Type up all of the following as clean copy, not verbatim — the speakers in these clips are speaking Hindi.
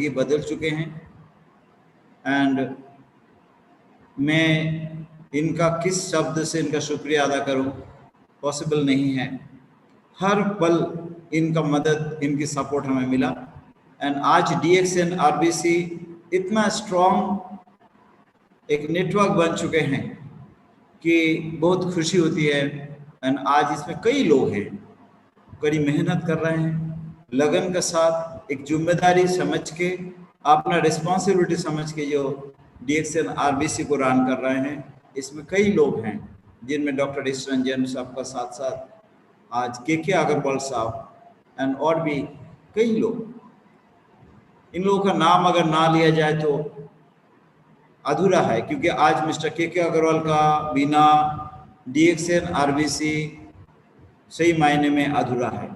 ये बदल चुके हैं। एंड मैं इनका किस शब्द से इनका शुक्रिया अदा करूं, पॉसिबल नहीं है। हर पल इनका मदद, इनकी सपोर्ट हमें मिला। एंड आज DXN RBC इतना स्ट्रॉन्ग एक नेटवर्क बन चुके हैं कि बहुत खुशी होती है। एंड आज इसमें कई लोग हैं, कड़ी मेहनत कर रहे हैं, लगन के साथ, एक जिम्मेदारी समझ के, अपना रिस्पॉन्सिबिलिटी समझ के जो DXN RBC को रन कर रहे हैं। इसमें कई लोग हैं जिनमें डॉक्टर एस रंजन साहब का साथ साथ आज KK अग्रवाल साहब एंड और भी कई लोग। इन लोगों का नाम अगर ना लिया जाए तो अधूरा है, क्योंकि आज मिस्टर KK अग्रवाल का बिना DXN RBC सही मायने में अधूरा है।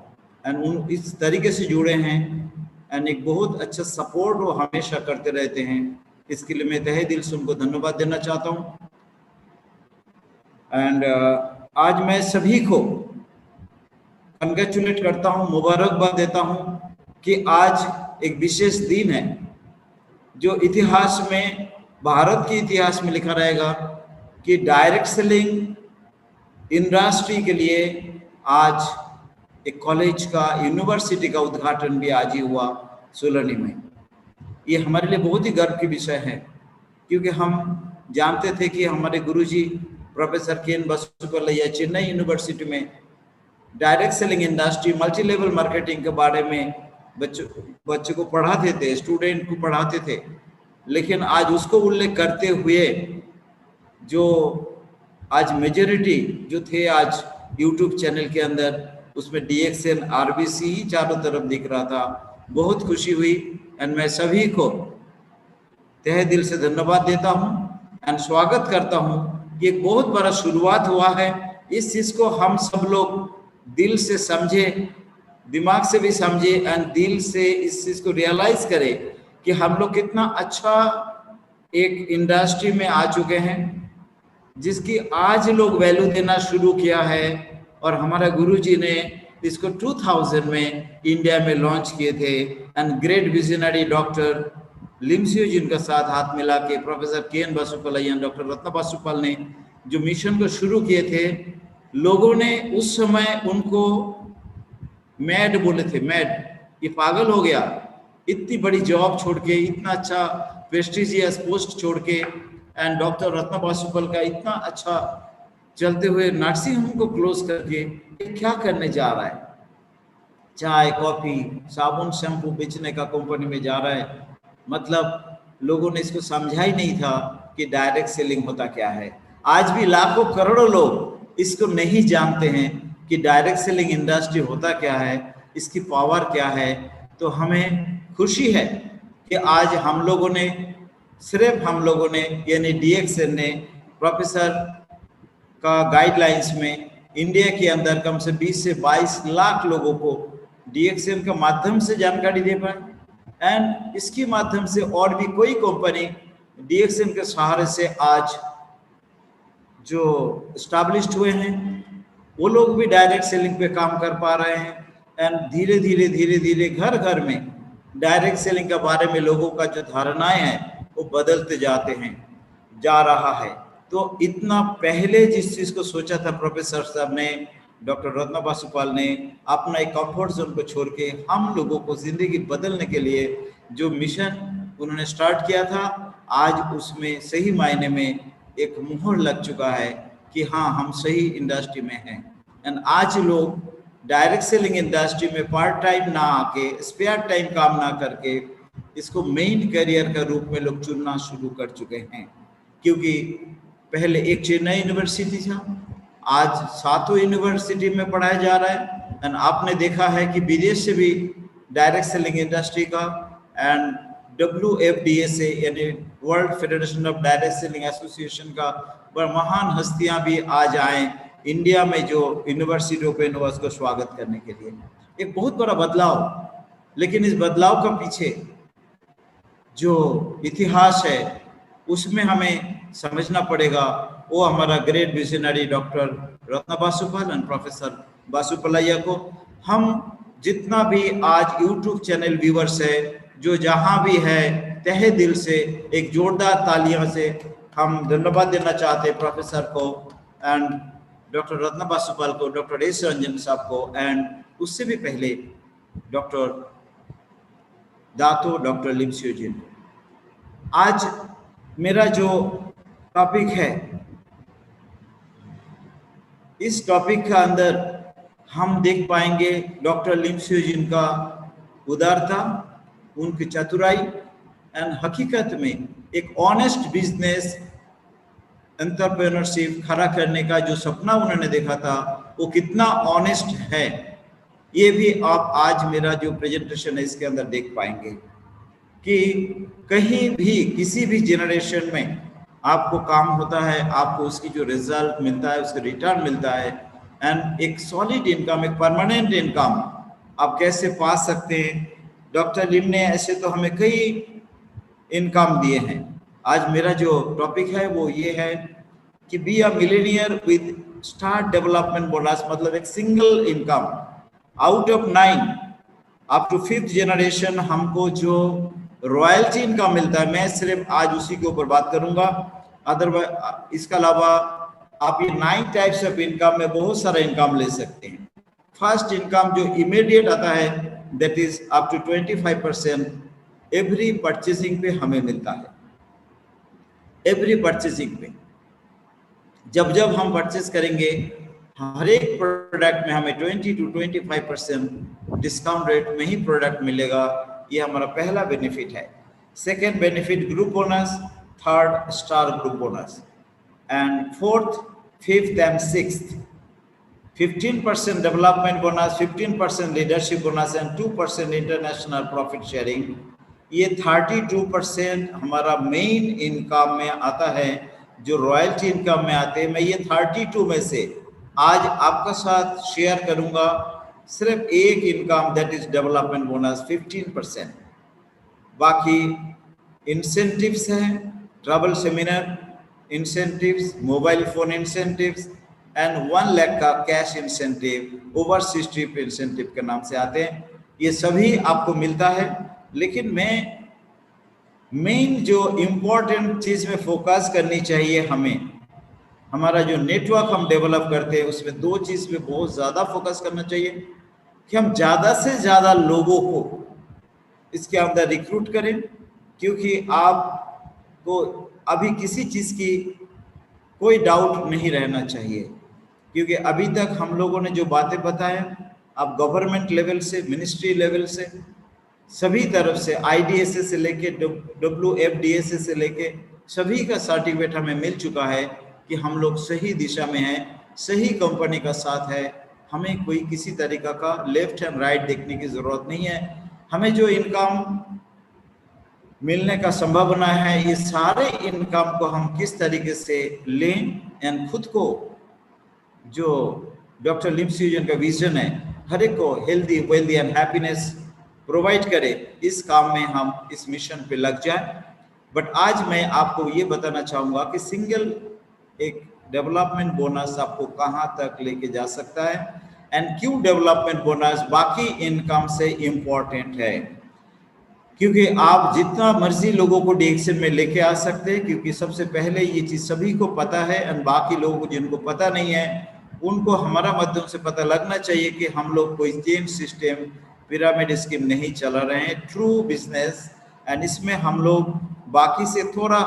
एंड उन इस तरीके से जुड़े हैं एंड एक बहुत अच्छा सपोर्ट वो हमेशा करते रहते हैं। इसके लिए मैं तहे दिल से उनको धन्यवाद देना चाहता हूँ। एंड आज मैं सभी को कंग्रेचुलेट करता हूँ, मुबारकबाद देता हूँ कि आज एक विशेष दिन है जो इतिहास में, भारत के इतिहास में लिखा रहेगा कि डायरेक्ट सेलिंग इंडस्ट्री के लिए आज एक कॉलेज का, यूनिवर्सिटी का उद्घाटन भी आज ही हुआ सोलनी में। ये हमारे लिए बहुत ही गर्व की विषय है, क्योंकि हम जानते थे कि हमारे गुरुजी प्रोफेसर KN बसुपल्लैया चेन्नई यूनिवर्सिटी में direct selling industry, multi level marketing के बारे में बच्चों को पढ़ाते थे, स्टूडेंट को पढ़ाते थे। लेकिन आज उसको उल्लेख करते हुए जो आज मेजॉरिटी जो थे आज यूट्यूब चैनल के अंदर, उसमें DXN RBC ही चारों तरफ दिख रहा था। बहुत खुशी हुई एंड मैं सभी को तहे दिल से धन्यवाद देता हूं एंड स्वागत करता हूं कि एक बहुत बड़ा शुरुआत हुआ है। इस चीज को हम सब लोग दिल से समझे, दिमाग से भी समझे एंड दिल से इस चीज को रियलाइज करें कि हम लोग कितना अच्छा एक इंडस्ट्री में आ चुके हैं, जिसकी आज लोग वैल्यू देना शुरू किया है। और हमारा गुरुजी ने इसको 2000 में इंडिया में लॉन्च किए थे। एंड ग्रेट विजनरी डॉक्टर लिमसियो जिनका साथ हाथ मिला के प्रोफेसर KN बसुपल्लैया, डॉक्टर रत्न बासुपाल ने जो मिशन को शुरू किए थे, लोगों ने उस समय उनको मैड बोले थे, मैड, ये पागल हो गया, इतनी बड़ी जॉब छोड़ के, इतना अच्छा प्रेस्टिजियस पोस्ट छोड़ के, एंड डॉक्टर रत्न बासुपाल का इतना अच्छा चलते हुए नर्सिंग होम को क्लोज करके ये क्या करने जा रहा है, चाय कॉफी साबुन शैम्पू बेचने का कंपनी में जा रहा है। मतलब लोगों ने इसको समझा ही नहीं था कि डायरेक्ट सेलिंग होता क्या है। आज भी लाखों करोड़ों लोग इसको नहीं जानते हैं कि डायरेक्ट सेलिंग इंडस्ट्री होता क्या है, इसकी पावर क्या है। तो हमें खुशी है कि आज हम लोगों ने, सिर्फ हम लोगों ने यानी DXN ने प्रोफेसर का गाइडलाइंस में इंडिया के अंदर कम से 20 से 22 लाख लोगों को DXN के माध्यम से जानकारी दे पाए। एंड इसके माध्यम से और भी कोई कंपनी DXN के सहारे से आज जो एस्टैब्लिश्ड हुए हैं, वो लोग भी डायरेक्ट सेलिंग पे काम कर पा रहे हैं। एंड धीरे धीरे घर घर में डायरेक्ट सेलिंग के बारे में लोगों का जो धारणाएं हैं वो बदलते जाते हैं, जा रहा है। तो इतना पहले जिस चीज को सोचा था प्रोफेसर साहब ने, डॉक्टर रत्न बासुपाल ने, अपना एक कंफर्ट जोन को छोड़ के हम लोगों को जिंदगी बदलने के लिए जो मिशन उन्होंने स्टार्ट किया था, आज उसमें सही मायने में एक मुहर लग चुका है कि हाँ, हम सही इंडस्ट्री में हैं। एंड आज लोग डायरेक्ट सेलिंग इंडस्ट्री में पार्ट टाइम ना आके, स्पेयर टाइम काम ना करके, इसको मेन करियर का रूप में लोग चुनना शुरू कर चुके हैं। क्योंकि पहले एक चेन्नई यूनिवर्सिटी था, आज 7 यूनिवर्सिटी में पढ़ाया जा रहा है। एंड आपने देखा है कि विदेश से भी डायरेक्ट सेलिंग इंडस्ट्री का एंड WFDA से यानी world federation of direct selling association का महान हस्तियां भी आज आए इंडिया में जो यूनिवर्सिटी ओपन हुआ उसको स्वागत करने के लिए। एक बहुत बड़ा बदलाव, लेकिन इस बदलाव का पीछे जो इतिहास है उसमें हमें समझना पड़ेगा। वो हमारा great visionary doctor Ratna Basupal and professor Basupallaiah को हम जितना भी आज यूट्यूब चैनल व्यूवर्स है जो जहां भी है तहे दिल से एक जोरदार तालियां से हम धन्यवाद देना चाहते हैं प्रोफेसर को एंड डॉक्टर रत्ना बासुपाल को, डॉक्टर एस रंजन साहब को, एंड उससे भी पहले डॉक्टर दातो डॉक्टर लिमसियोजिन। आज मेरा जो टॉपिक है, इस टॉपिक के अंदर हम देख पाएंगे डॉक्टर लिमसियोजिन का उदारता, उनकी चतुराई एंड हकीकत में एक ऑनेस्ट बिजनेस एंटरप्रेन्योरशिप खड़ा करने का जो सपना उन्होंने देखा था वो कितना ऑनेस्ट है, ये भी आप आज मेरा जो प्रेजेंटेशन है इसके अंदर देख पाएंगे कि कहीं भी किसी भी जनरेशन में आपको काम होता है, आपको उसकी जो रिजल्ट मिलता है, उसका रिटर्न मिलता है एंड एक सॉलिड इनकम, एक परमानेंट इनकम आप कैसे पा सकते हैं। डॉक्टर लिम ने ऐसे तो हमें कई इनकम दिए हैं। आज मेरा जो टॉपिक है वो ये है कि be a millionaire with start development bonus, मतलब एक single income out of 9 up to 5th generation हमको जो रॉयल्टी इनकम मिलता है, मैं सिर्फ आज उसी के ऊपर बात करूंगा। अदरवाइज इसके अलावा आप ये 9 टाइप्स ऑफ इनकम में बहुत सारा इनकम ले सकते हैं। फर्स्ट इनकम जो इमीडिएट आता है that is up to 25% every purchasing पे हमें मिलता है। एवरी परचेसिंग पे जब जब हम परचेस करेंगे हर एक प्रोडक्ट में हमें 20 to 25% डिस्काउंट रेट में ही प्रोडक्ट मिलेगा। ये हमारा पहला बेनिफिट है। Second benefit group bonus, third star group bonus and fourth, fifth and sixth 15% development bonus, 15% leadership bonus and 2% international profit sharing. ये 32% हमारा मेन इनकम में आता है, जो रॉयल्टी इनकम में आते हैं। मैं ये 32 में से आज आपका साथ शेयर करूंगा सिर्फ एक income that is development bonus 15%। बाकी इंसेंटिव्स हैं, travel seminar incentives, mobile phone incentives and 1 lakh का cash incentive, overseas trip incentive के नाम से आते हैं। ये सभी आपको मिलता है। लेकिन मैं मेन जो इम्पोर्टेंट चीज में फोकस करनी चाहिए हमें, हमारा जो नेटवर्क हम डेवलप करते हैं उसमें 2 चीज पे बहुत ज्यादा फोकस करना चाहिए कि हम ज्यादा से ज्यादा लोगों को इसके अंदर रिक्रूट करें, क्योंकि आपको अभी किसी चीज की कोई डाउट नहीं रहना चाहिए। क्योंकि अभी तक हम लोगों ने जो बातें बताएं, आप गवर्नमेंट लेवल से, मिनिस्ट्री लेवल से, सभी तरफ से, IDSA से लेके WFDSA से लेके सभी का सर्टिफिकेट हमें मिल चुका है कि हम लोग सही दिशा में हैं, सही कंपनी का साथ है। हमें कोई किसी तरीका का लेफ्ट एंड राइट देखने की जरूरत नहीं है। हमें जो इनकम मिलने का संभावना है, ये सारे इनकम को हम किस तरीके से लें एंड खुद को जो डॉक्टर लिमसियोजिन का विजन है, हर एक को healthy, wealthy and happiness provide करे, इस काम में हम इस मिशन पे लग जाए। बट आज मैं आपको ये बताना चाहूँगा कि सिंगल एक डेवलपमेंट बोनस आपको कहाँ तक लेके जा सकता है एंड क्यों डेवलपमेंट बोनस बाकी इनकम से इम्पोर्टेंट है। क्योंकि आप जितना मर्जी लोगों को डिएक्शन में लेके आ सकते हैं, क्योंकि सबसे पहले ये चीज़ सभी को पता है एंड बाकी लोगों को जिनको पता नहीं है उनको हमारा माध्यम से पता लगना चाहिए कि हम लोग कोई चेन सिस्टम, पिरामिड स्कीम नहीं चला रहे हैं, ट्रू बिजनेस। एंड इसमें हम लोग बाकी से थोड़ा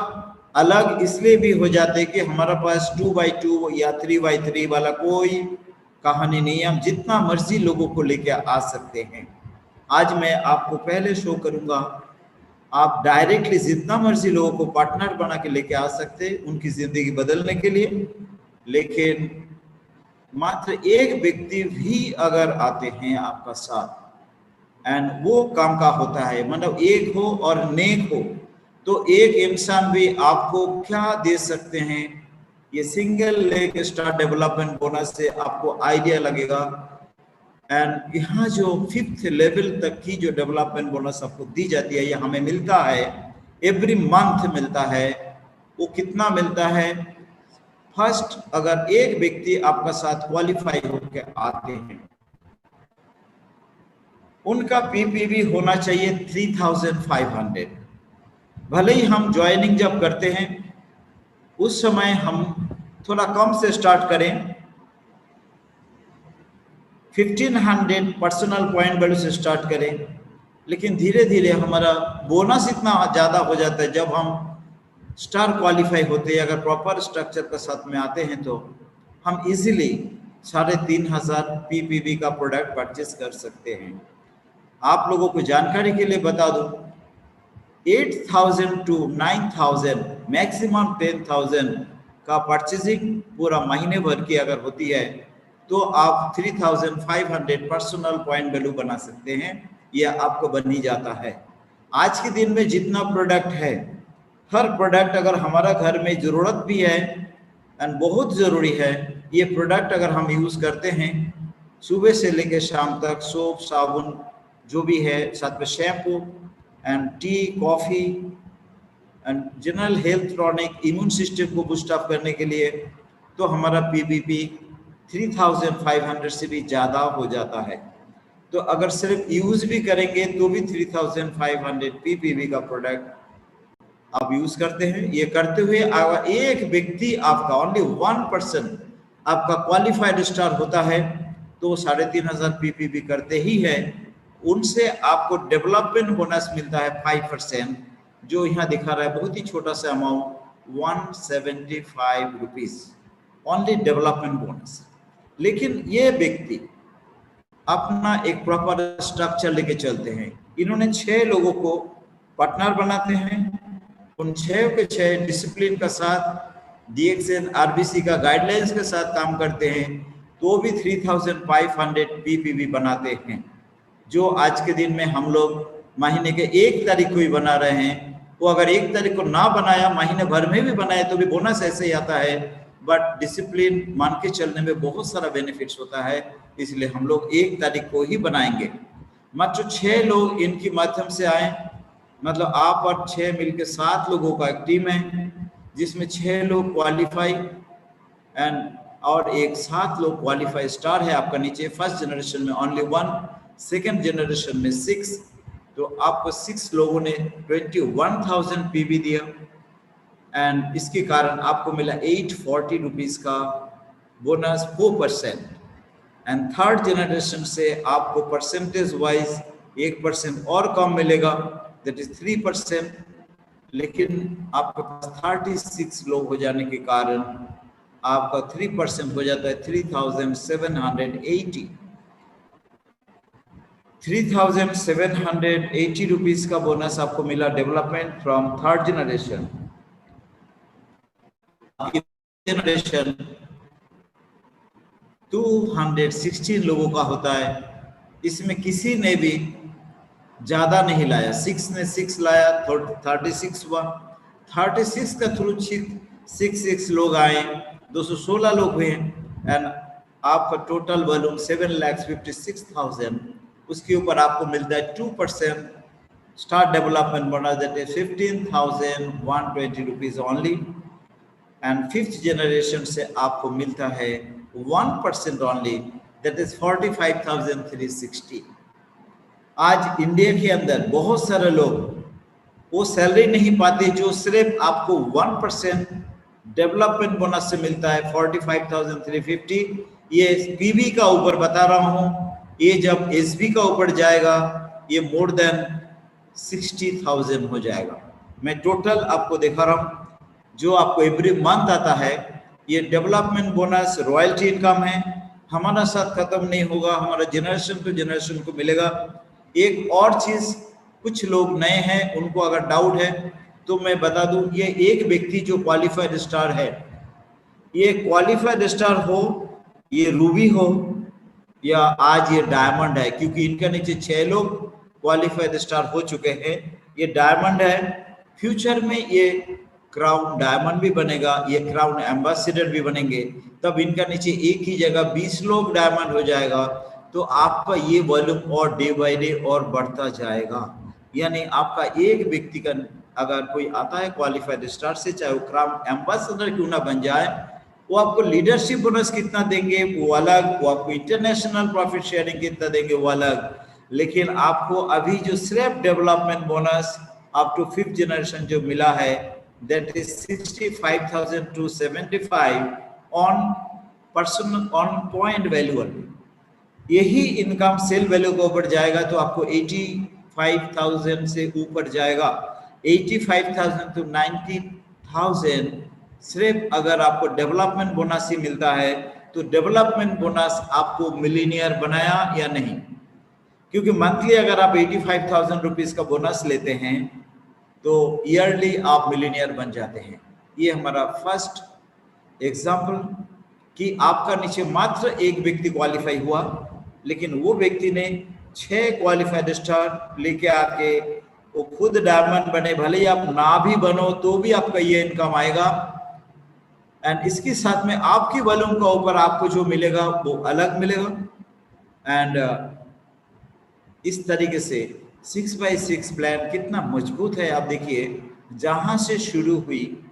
अलग इसलिए भी हो जाते हैं कि हमारा पास 2x2 या 3x3 वाला कोई कहानी नहीं है। हम जितना मर्जी लोगों को लेके आ सकते हैं। आज मैं आपको पहले शो करूंगा, आप डायरेक्टली जितना मर्जी लोगों को पार्टनर बना के लेके आ सकते हैं उनकी जिंदगी बदलने के लिए। लेकिन मात्र एक व्यक्ति भी अगर आते हैं आपका साथ एंड वो काम का होता है, मतलब एक हो और नेक हो, तो एक इंसान भी आपको क्या दे सकते हैं, ये single leg star development bonus से आपको आइडिया लगेगा। एंड यहाँ जो 5th लेवल तक की जो डेवलपमेंट बोनस आपको दी जाती है, ये हमें मिलता है एवरी मंथ मिलता है। वो कितना मिलता है? फर्स्ट, अगर एक व्यक्ति आपका साथ क्वालिफाई होकर आते हैं, उनका पीपीवी होना चाहिए 3,500। भले ही हम ज्वाइनिंग जब करते हैं उस समय हम थोड़ा कम से स्टार्ट करें, 1500 पर्सनल पॉइंट वैल्यू से स्टार्ट करें, लेकिन धीरे धीरे हमारा बोनस इतना ज़्यादा हो जाता है जब हम स्टार क्वालिफाई होते हैं, अगर प्रॉपर स्ट्रक्चर के साथ में आते हैं तो हम इजीली 3,500 पीपीवी का प्रोडक्ट परचेस कर सकते हैं। आप लोगों को जानकारी के लिए बता दूं, 8,000 to 9,000 मैक्सिमम 10,000 का परचेजिंग पूरा महीने भर की अगर होती है तो आप 3,500 पर्सनल पॉइंट वैल्यू बना सकते हैं। यह आपको बन ही जाता है। आज के दिन में जितना प्रोडक्ट है, हर प्रोडक्ट अगर हमारा घर में ज़रूरत भी है एंड बहुत ज़रूरी है, ये प्रोडक्ट अगर हम यूज़ करते हैं सुबह से लेकर शाम तक, सोप साबुन जो भी है, साथ में shampoo and T, coffee and general health tonic, immune system को बूस्ट अप करने के लिए, तो हमारा पीपीपी 3,500 से भी ज़्यादा हो जाता है। तो अगर सिर्फ यूज़ भी करेंगे तो भी 3,500 पीपीवी का प्रोडक्ट आप यूज़ करते हैं। ये करते हुए एक व्यक्ति आपका, ओनली 1% आपका क्वालिफाइड स्टार होता है तो 3,500 पीपीवी करते ही है। उनसे आपको डेवलपमेंट बोनस मिलता है 5%, जो यहाँ दिखा रहा है, बहुत ही छोटा सा amount, 175 rupees only development bonus. लेकिन ये व्यक्ति अपना एक प्रॉपर स्ट्रक्चर लेके चलते हैं। इन्होंने 6 लोगों को पार्टनर बनाते हैं, उन 6 के 6 डिसिप्लिन का साथ, डीएक्सएन आरबीसी का गाइडलाइंस के साथ काम करते हैं, तो भी 3,500 पीपीवी बनाते हैं। जो आज के दिन में हम लोग महीने के 1 तारीख को ही बना रहे हैं, वो अगर 1 तारीख को ना बनाया, महीने भर में भी बनाए तो भी बोनस ऐसे ही आता है। बट डिसिप्लिन मान के चलने में बहुत सारा बेनिफिट्स होता है, इसलिए हम लोग 1 तारीख को ही बनाएंगे। मात्र 6 लोग इनके माध्यम से आए, मतलब आप और 6 मिलकर 7 लोगों का एक टीम है, जिसमें 6 लोग क्वालिफाई एंड और 7 लोग क्वालिफाई स्टार है आपका नीचे। फर्स्ट जनरेशन में ओनली 1, सेकेंड जनरेशन में 6, तो आपको 6 लोगों ने 21,000 पीवी दिया एंड इसके कारण आपको मिला 840 रुपीज़ का बोनस, 4%। एंड थर्ड जनरेशन से आपको परसेंटेज वाइज 1% और कम मिलेगा, दैट इज 3%। लेकिन आपके पास 36 लोग हो जाने के कारण आपका 3% हो जाता है 3,780। 3,780 रुपीज़ का बोनस आपको मिला development from third generation. Generation 216 लोगों का होता है, इसमें किसी ने भी ज़्यादा नहीं लाया, 6 ने 6 लाया, 36 हुआ, 36 का थ्रू 6 लोग आए, 216 लोग हुए एंड आपका टोटल वॉल्यूम 7,56,000। उसके ऊपर आपको मिलता है 2% star development bonus, that is 15,120 rupees only. And 5th generation से आपको मिलता है 1% ओनली, दैट इज 45,360। आज इंडिया के अंदर बहुत सारे लोग वो सैलरी नहीं पाते जो सिर्फ आपको 1% डेवलपमेंट बोनस से मिलता है, 45,350। ये पीवी का ऊपर बता रहा हूँ, ये जब एसबी का ऊपर जाएगा ये मोर देन 60,000 हो जाएगा। मैं टोटल आपको दिखा रहा हूँ जो आपको एवरी मंथ आता है। ये डेवलपमेंट बोनस रॉयल्टी इनकम है, हमारा साथ खत्म नहीं होगा, हमारा जनरेशन टू जनरेशन को मिलेगा। एक और चीज, कुछ लोग नए हैं, उनको अगर डाउट है तो मैं बता दूं, ये एक व्यक्ति जो क्वालिफाइड स्टार है, ये क्वालिफाइड स्टार हो, ये रूबी हो या आज ये डायमंड है, क्योंकि इनके नीचे 6 लोग क्वालिफाइड स्टार हो चुके हैं। ये डायमंड है, फ्यूचर में ये क्राउन डायमंड भी बनेगा, ये क्राउन एम्बेसडर भी बनेंगे, तब इनका नीचे एक ही जगह 20 लोग डायमंड हो जाएगा, तो आपका ये वॉल्यूम और डे बाय डे और बढ़ता जाएगा। यानी आपका एक व्यक्ति का अगर कोई आता है क्वालिफाइड स्टार से, चाहे वो क्राउन एम्बेसडर क्यों ना बन जाए, वो आपको लीडरशिप बोनस कितना देंगे वो अलग, वो आपको इंटरनेशनल प्रॉफिट शेयरिंग कितना देंगे वो अलग, लेकिन आपको अभी जो सिर्फ development bonus up to 5th generation जो मिला है, that is 65,000 to 75 on personal on point value. यही इनकम सेल वैल्यू के ऊपर जाएगा तो आपको 85,000 से ऊपर जाएगा। 85,000 to 90,000 सिर्फ अगर आपको डेवलपमेंट बोनस ही मिलता है तो डेवलपमेंट बोनस आपको मिलीनियर बनाया या नहीं, क्योंकि मंथली अगर आप 85,000 रुपीज का बोनस लेते हैं तो ईयरली आप मिलीनियर बन जाते हैं। ये हमारा फर्स्ट एग्जाम्पल कि आपका नीचे मात्र एक व्यक्ति क्वालिफाई हुआ, लेकिन वो व्यक्ति ने 6 क्वालिफाइड स्टार लेके आके वो खुद डायमंड बने, भले ही आप ना भी बनो तो भी आपका ये इनकम आएगा। एंड इसके साथ में आपकी वॉल्यूम का ऊपर आपको जो मिलेगा वो अलग मिलेगा। एंड इस तरीके से 6x6 प्लान कितना मजबूत है। आप देखिए जहां से शुरू हुई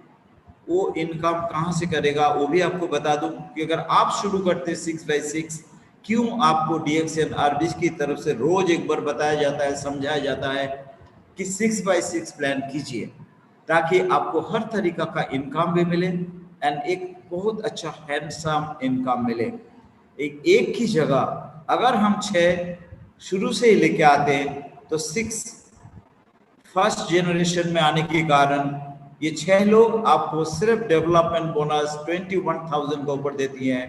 वो इनकम कहां से करेगा वो भी आपको बता दूं कि अगर आप शुरू करते 6x6, क्यों आपको DXN RBC की तरफ से रोज एक बार बताया जाता है, समझाया जाता है कि 6x6 प्लान कीजिए ताकि आपको हर तरीका का इनकम भी मिले एंड एक बहुत अच्छा हैंडसम इनकम मिले। एक की जगह अगर हम 6 शुरू से ही लेके आते हैं तो 6 फर्स्ट जनरेशन में आने के कारण ये 6 लोग आपको सिर्फ डेवलपमेंट बोनस 21,000 के ऊपर देती हैं,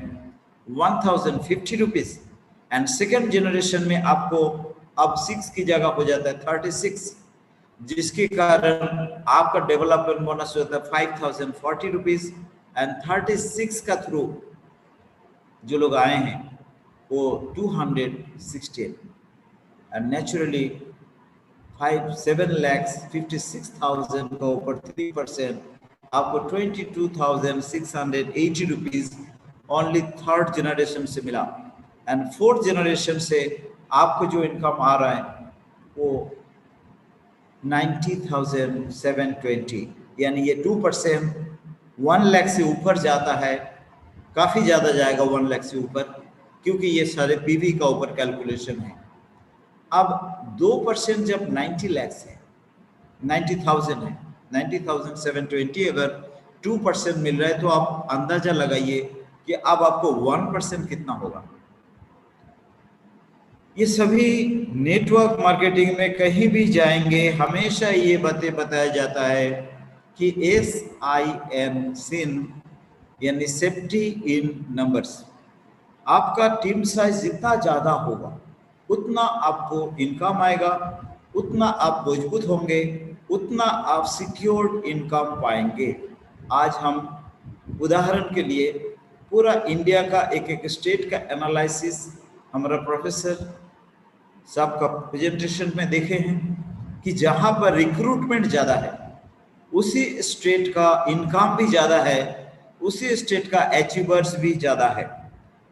1,050 रुपीज। एंड सेकेंड जनरेशन में आपको अब 6 की जगह हो जाता है 36, जिसके कारण आपका डेवलपमेंट बोनस होता है 5,040 रुपीज। एंड 36 का थ्रू जो लोग आए हैं वो 216 एंड नेचुरली 7,56,000 का ऊपर 3% आपको 22,680 रुपीज ओनली थर्ड जनरेशन से मिला। एंड फोर्थ जनरेशन से आपको जो इनकम आ रहा है वो 90,720, यानी ये 2% 1 लाख से ऊपर जाता है, काफी ज्यादा जाएगा 1 लाख से ऊपर, क्योंकि ये सारे पीवी का ऊपर कैलकुलेशन है। अब 2% जब 90 लाख है, 90,000 है, 90,720 अगर 2% मिल रहा है तो आप अंदाजा लगाइए कि अब आपको 1% कितना होगा। ये सभी नेटवर्क मार्केटिंग में कहीं भी जाएंगे हमेशा ये बातें बताया जाता है कि SIN सिन यानी सेफ्टी इन नंबर्स। आपका टीम साइज जितना ज्यादा होगा उतना आपको इनकम आएगा, उतना आप मजबूत होंगे, उतना आप सिक्योर्ड इनकम पाएंगे। आज हम उदाहरण के लिए पूरा इंडिया का एक स्टेट का एनालिसिस हमारा प्रोफेसर साहब का प्रेजेंटेशन में देखे हैं कि जहां पर रिक्रूटमेंट ज़्यादा है उसी स्टेट का इनकम भी ज़्यादा है, उसी स्टेट का अचीवर्स भी ज़्यादा है।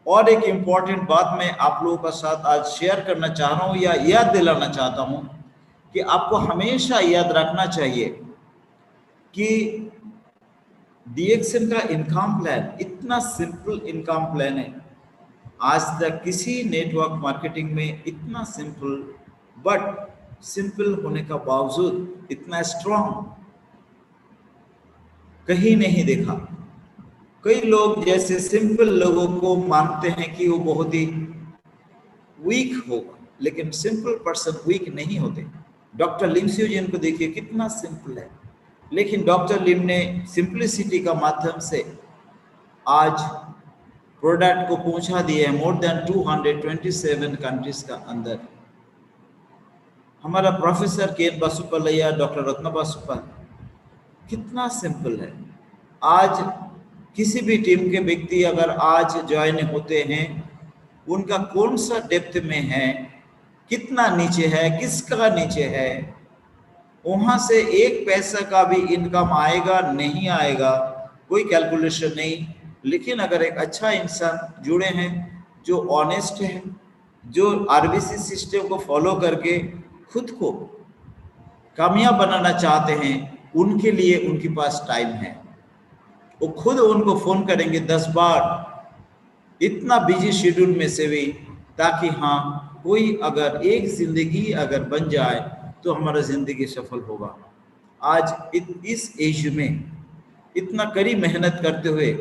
और एक इम्पॉर्टेंट बात मैं आप लोगों का साथ आज शेयर करना चाह रहा हूँ या याद दिलाना चाहता हूँ कि आपको हमेशा याद रखना चाहिए कि DXN का इनकम प्लान इतना सिंपल इनकम प्लान है। आज तक किसी नेटवर्क मार्केटिंग में इतना सिंपल, बट सिंपल होने का बावजूद इतना स्ट्रॉन्ग कहीं नहीं देखा। कई लोग जैसे सिंपल लोगों को मानते हैं कि वो बहुत ही वीक होगा, लेकिन सिंपल पर्सन वीक नहीं होते। डॉक्टर लिम सियो जी को देखिए कितना सिंपल है, लेकिन डॉक्टर लिम ने सिंपलिसिटी का माध्यम से आज प्रोडक्ट को पहुंचा दिया है मोर देन 227 कंट्रीज का अंदर। हमारा प्रोफेसर केन बासुपल्लैया, डॉक्टर रत्न बासुपल, कितना सिंपल है। आज किसी भी टीम के व्यक्ति अगर आज ज्वाइन होते हैं, उनका कौन सा डेप्थ में है, कितना नीचे है, किसका नीचे है, वहां से एक पैसा का भी इनकम आएगा नहीं आएगा कोई कैलकुलेशन नहीं। लेकिन अगर एक अच्छा इंसान जुड़े हैं, जो ऑनेस्ट है, जो RBC सिस्टम को फॉलो करके खुद को कामयाब बनाना चाहते हैं, उनके लिए उनके पास टाइम है। वो खुद उनको फोन करेंगे 10 बार, इतना बिजी शेड्यूल में से भी, ताकि हाँ कोई अगर एक जिंदगी अगर बन जाए तो हमारा जिंदगी सफल होगा। आज इस एज में इतना कड़ी मेहनत करते हुए,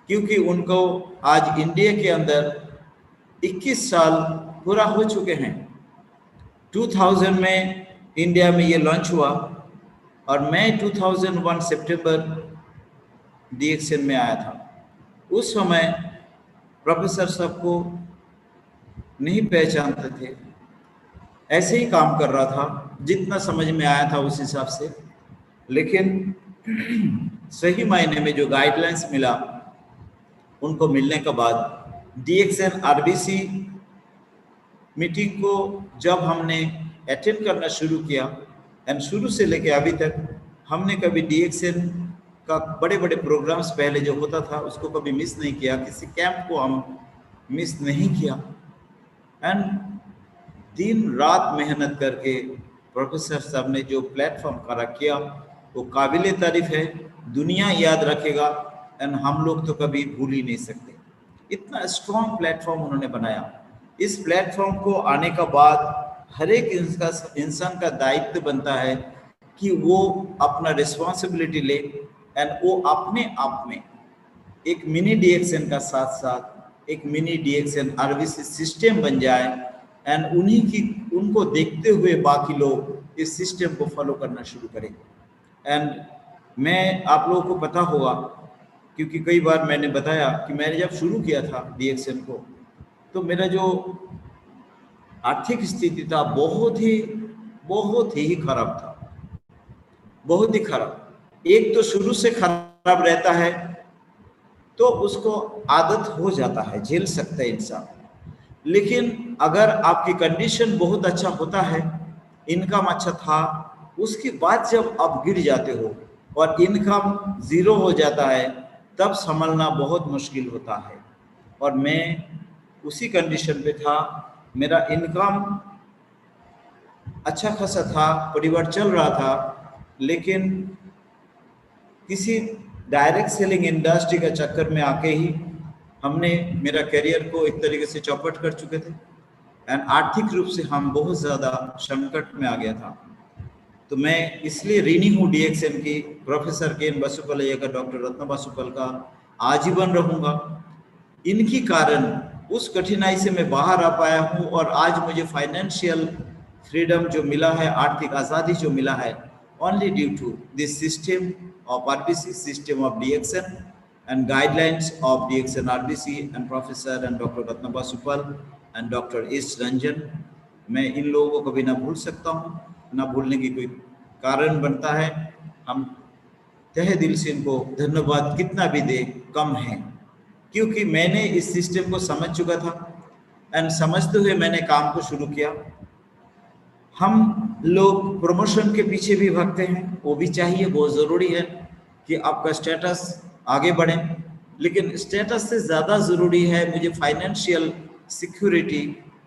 क्योंकि उनको आज इंडिया के अंदर 21 साल पूरा हो चुके हैं। 2000 में इंडिया में ये लॉन्च हुआ और मैं 2001 सितंबर डीएक्सएन में आया था। उस समय प्रोफेसर सबको नहीं पहचानते थे, ऐसे ही काम कर रहा था, जितना समझ में आया था उस हिसाब से। लेकिन सही मायने में जो गाइडलाइंस मिला, उनको मिलने के बाद डीएक्सएन आरबीसी मीटिंग को जब हमने अटेंड करना शुरू किया, एंड शुरू से लेके अभी तक हमने कभी डीएक्सएन का बड़े बड़े प्रोग्राम्स पहले जो होता था उसको कभी मिस नहीं किया, किसी कैंप को हम मिस नहीं किया। एंड दिन रात मेहनत करके प्रोफेसर साहब ने जो प्लेटफॉर्म खड़ा किया वो काबिले तारीफ है, दुनिया याद रखेगा, एंड हम लोग तो कभी भूल ही नहीं सकते। इतना स्ट्रॉन्ग प्लेटफॉर्म उन्होंने बनाया। इस प्लेटफॉर्म को आने का बाद हर एक इंसान का दायित्व बनता है कि वो अपना रिस्पॉन्सिबिलिटी ले, एंड वो अपने आप में एक मिनी डीएक्सएन का साथ साथ एक मिनी डीएक्सएन आरबीसी सिस्टम बन जाए, एंड उनको देखते हुए बाकी लोग इस सिस्टम को फॉलो करना शुरू करें। एंड मैं आप लोगों को पता होगा, क्योंकि कई बार मैंने बताया कि मैंने जब शुरू किया था डीएक्सएन को, तो मेरा जो आर्थिक स्थिति था बहुत ही खराब था, बहुत ही खराब। एक तो शुरू से खराब रहता है तो उसको आदत हो जाता है, झेल सकता है इंसान। लेकिन अगर आपकी कंडीशन बहुत अच्छा होता है, इनकम अच्छा था, उसके बाद जब आप गिर जाते हो और इनकम जीरो हो जाता है, तब संभलना बहुत मुश्किल होता है। और मैं उसी कंडीशन पे था, मेरा इनकम अच्छा खासा था, परिवार चल रहा था, लेकिन किसी डायरेक्ट सेलिंग इंडस्ट्री का चक्कर में आके ही हमने मेरा करियर को एक तरीके से चौपट कर चुके थे, एंड आर्थिक रूप से हम बहुत ज़्यादा संकट में आ गया था। तो मैं इसलिए ऋणी हूँ डीएक्सएन की, प्रोफेसर के एन बसुपलैया का, डॉक्टर रत्न बसुपल का आजीवन रहूँगा। इनकी कारण उस कठिनाई से मैं बाहर आ पाया हूँ, और आज मुझे फाइनेंशियल फ्रीडम जो मिला है, आर्थिक आज़ादी जो मिला है, only due to this system of RBC, system of DXN and guidelines of DXN RBC and Professor and Dr. Ratna Basupal and Dr. S. Ranjan। मैं इन लोगों को कभी ना भूल सकता हूँ, ना भूलने की कोई कारण बनता है। हम तहे दिल से इनको धन्यवाद कितना भी दे कम है, क्योंकि मैंने इस सिस्टम को समझ चुका था, एंड समझते हुए मैंने काम को शुरू किया। हम लोग प्रमोशन के पीछे भी भागते हैं, वो भी चाहिए, बहुत ज़रूरी है कि आपका स्टेटस आगे बढ़े, लेकिन स्टेटस से ज़्यादा ज़रूरी है मुझे financial security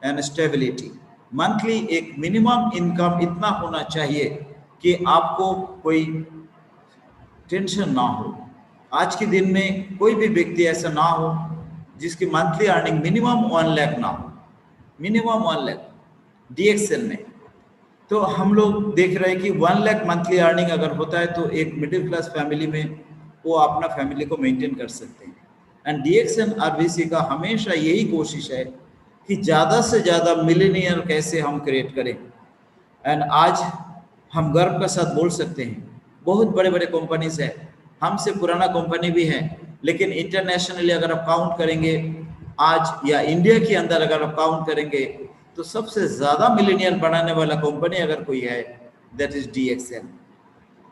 and stability. Monthly एक मिनिमम इनकम इतना होना चाहिए कि आपको कोई टेंशन ना हो। आज के दिन में कोई भी व्यक्ति ऐसा ना हो जिसकी मंथली अर्निंग मिनिमम 1 लाख ना हो, मिनिमम 1 लाख डीएक्सएन में। तो हम लोग देख रहे हैं कि 1 लाख मंथली अर्निंग अगर होता है तो एक मिडिल क्लास फैमिली में वो अपना फैमिली को मेंटेन कर सकते हैं। एंड डीएक्सएन आरबीसी का हमेशा यही कोशिश है कि ज़्यादा से ज़्यादा मिलेनियर कैसे हम क्रिएट करें। एंड आज हम गर्व के साथ बोल सकते हैं, बहुत बड़े बड़े कंपनीज है, हमसे पुराना कंपनी भी है, लेकिन इंटरनेशनली अगर आप काउंट करेंगे आज, या इंडिया के अंदर अगर आप काउंट करेंगे, तो सबसे ज़्यादा मिलेनियर बनाने वाला कंपनी अगर कोई है, दैट इज डीएक्सएन।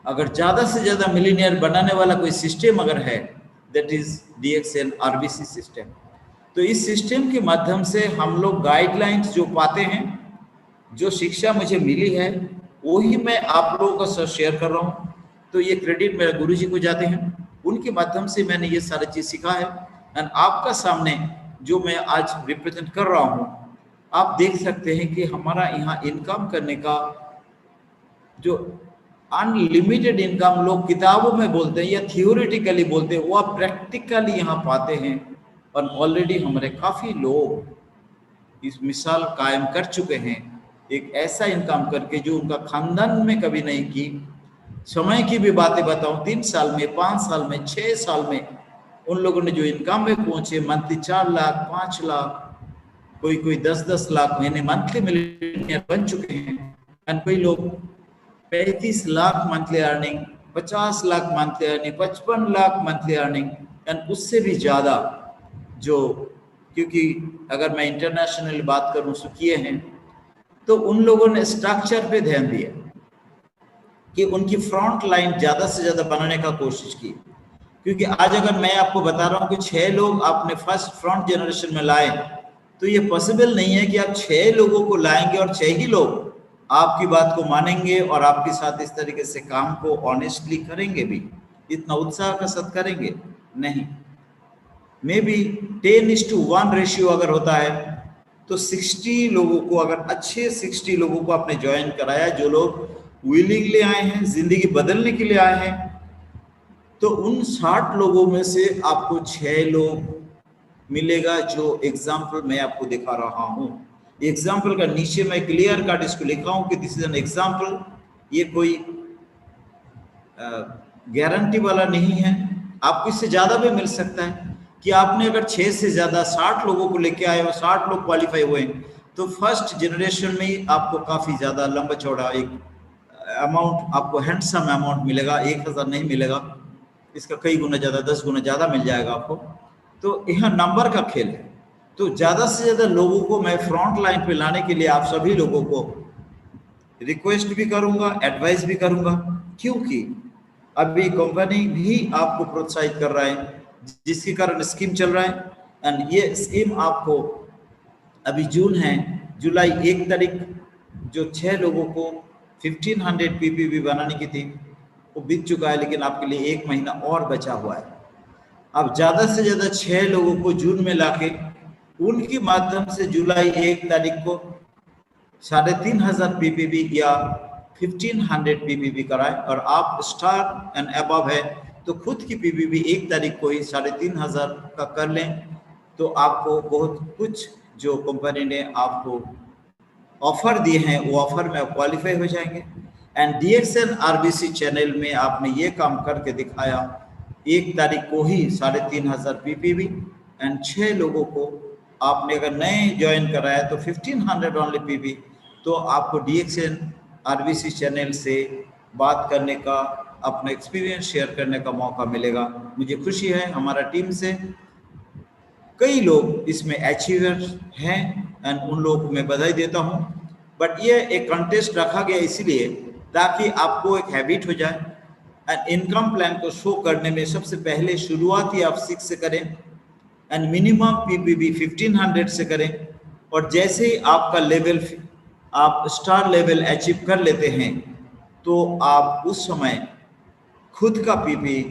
अगर ज़्यादा से ज़्यादा मिलेनियर बनाने वाला कोई सिस्टम अगर है, that is DXN RBC system. तो इस सिस्टम के माध्यम से हम लोग गाइडलाइंस जो पाते हैं, जो शिक्षा मुझे मिली है, वही मैं आप लोगों के साथ शेयर कर रहा हूँ। तो ये क्रेडिट मेरे गुरुजी को जाते हैं, उनके माध्यम से मैंने ये सारी चीज़ सीखा है। एंड आपका सामने जो मैं आज रिप्रेजेंट कर रहा हूँ, आप देख सकते हैं कि हमारा यहाँ इनकम करने का जो अनलिमिटेड इनकम लोग किताबों में बोलते हैं या थियोरिटिकली बोलते हैं, वो आप प्रैक्टिकली यहाँ पाते हैं। और ऑलरेडी हमारे काफ़ी लोग इस मिसाल कायम कर चुके हैं, एक ऐसा इनकम करके जो उनका खानदान में कभी नहीं की। समय की भी बातें बताऊं, 3 साल में, 5 साल में, 6 साल में उन लोगों ने जो इनकम में पहुंचे, मंथली 4 लाख, 5 लाख, कोई 10-10 लाख महीने मंथली मिलियनियर बन चुके हैं। एंड कोई लोग 35 lakh monthly earning, 50 lakh monthly earning, 55 lakh monthly earning, and उससे भी ज्यादा जो, क्योंकि अगर मैं इंटरनेशनल बात करूं तो किए हैं, तो उन लोगों ने स्ट्रक्चर पे ध्यान दिया कि उनकी फ्रंट लाइन ज्यादा से ज्यादा बनाने का कोशिश की। क्योंकि आज अगर मैं आपको बता रहा हूं कि 6 लोग आपने फर्स्ट फ्रंट जनरेशन में लाए, तो ये पॉसिबल नहीं है कि आप 6 लोगों को लाएंगे और 6 ही लोग आपकी बात को मानेंगे और आपके साथ इस तरीके से काम को ऑनेस्टली करेंगे भी, इतना उत्साह का साथ करेंगे नहीं। मे बी 10:1 रेशियो अगर होता है तो 60 लोगों को, अगर अच्छे 60 लोगों को आपने ज्वाइन कराया, जो लोग विलिंगली आए हैं, जिंदगी बदलने के लिए आए हैं, तो उन 60 लोगों में से आपको 6 लोग मिलेगा जो एग्जाम्पल मैं आपको दिखा रहा हूं। एग्जाम्पल का नीचे मैं क्लियर कट इसको लिखा हूं कि दिस इज एन एग्जाम्पल। ये कोई गारंटी वाला नहीं है, आपको इससे ज्यादा भी मिल सकता है। कि आपने अगर 6 से ज्यादा 60 लोगों को लेके आए और 60 लोग क्वालिफाई हुए, तो फर्स्ट जनरेशन में ही आपको काफी ज्यादा लंबा चौड़ा एक अमाउंट, आपको हैंडसम अमाउंट मिलेगा। 1000 नहीं मिलेगा, इसका कई गुना ज्यादा, 10 गुना ज्यादा मिल जाएगा आपको। तो यह नंबर का खेल है। तो ज्यादा से ज्यादा लोगों को मैं फ्रंट लाइन पे लाने के लिए आप सभी लोगों को रिक्वेस्ट भी करूंगा, एडवाइस भी करूंगा, क्योंकि अभी कंपनी भी आपको प्रोत्साहित कर रहा है, जिसके कारण स्कीम चल रहा है। एंड ये स्कीम आपको अभी जून है, जुलाई 1 तारीख जो 6 लोगों को 1500 पीपीवी बनाने की थी वो बीत चुका है, लेकिन आपके लिए 1 महीना और बचा हुआ है। अब ज्यादा से ज्यादा 6 लोगों को जून में लाके उनके माध्यम से जुलाई 1 तारीख को 3500 पीपीवी या 1500 पीपीवी कराए। और आप स्टार एंड अबव है तो खुद की पीपीवी 1 तारीख को ही 3500 का कर लें, तो आपको बहुत कुछ जो कंपनी ने आपको ऑफर दिए हैं वो ऑफर में क्वालिफाई हो जाएंगे। एंड डीएक्सएन आरबीसी चैनल में आपने ये काम करके दिखाया, 1 तारीख को ही 3500 पीपीवी एंड 6 लोगों को आपने अगर नए ज्वाइन कराया तो 1500 ओनली पीपी। तो आपको डीएक्सएन आरबीसी चैनल से बात करने का, अपना एक्सपीरियंस शेयर करने का मौका मिलेगा। मुझे खुशी है हमारा टीम से कई लोग इसमें अचीवर हैं एंड उन लोगों को मैं बधाई देता हूं। बट ये एक कंटेस्ट रखा गया इसीलिए ताकि आपको एक हैबिट हो जाए। एंड इनकम प्लान को शो करने में सबसे पहले शुरुआती आप 6 से करें एंड मिनिमम पीपीवी 1500 से करें। और जैसे ही आपका लेवल, आप स्टार लेवल अचीव कर लेते हैं, तो आप उस समय खुद का पीपी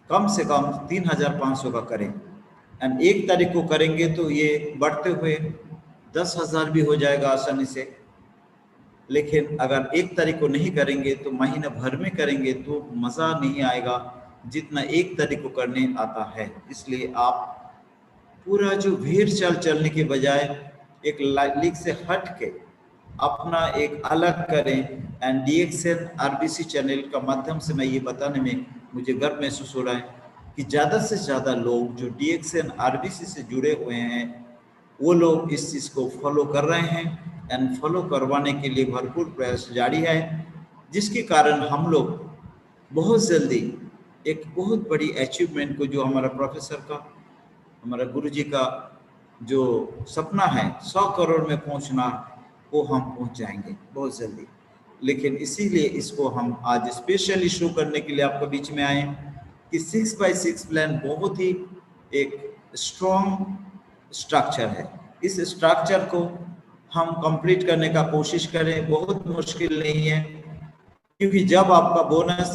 कम से कम 3500 का करें। एंड 1 तारीख को करेंगे तो ये बढ़ते हुए 10,000 भी हो जाएगा आसानी से। लेकिन अगर 1 तारीख को नहीं करेंगे तो महीना भर में करेंगे तो मज़ा नहीं आएगा जितना 1 तारीख को करने आता है। इसलिए आप पूरा जो भीड़ चाल चलने के बजाय एक लीग से हट के अपना एक अलग करें। एंड डीएक्सएन आरबीसी चैनल का माध्यम से मैं ये बताने में मुझे गर्व महसूस हो रहा है कि ज़्यादा से ज़्यादा लोग जो डीएक्सएन आरबीसी से जुड़े हुए हैं वो लोग इस चीज़ को फॉलो कर रहे हैं एंड फॉलो करवाने के लिए भरपूर प्रयास जारी है, जिसके कारण हम लोग बहुत जल्दी एक बहुत बड़ी अचीवमेंट को, जो हमारा प्रोफेसर का, हमारा गुरुजी का जो सपना है 100 करोड़ में पहुंचना, वो हम पहुंच जाएंगे बहुत जल्दी। लेकिन इसीलिए इसको हम आज स्पेशली शो करने के लिए आपके बीच में आए कि 6x6 प्लान बहुत ही एक स्ट्रॉन्ग स्ट्रक्चर है। इस स्ट्रक्चर को हम कंप्लीट करने का कोशिश करें, बहुत मुश्किल नहीं है। क्योंकि जब आपका बोनस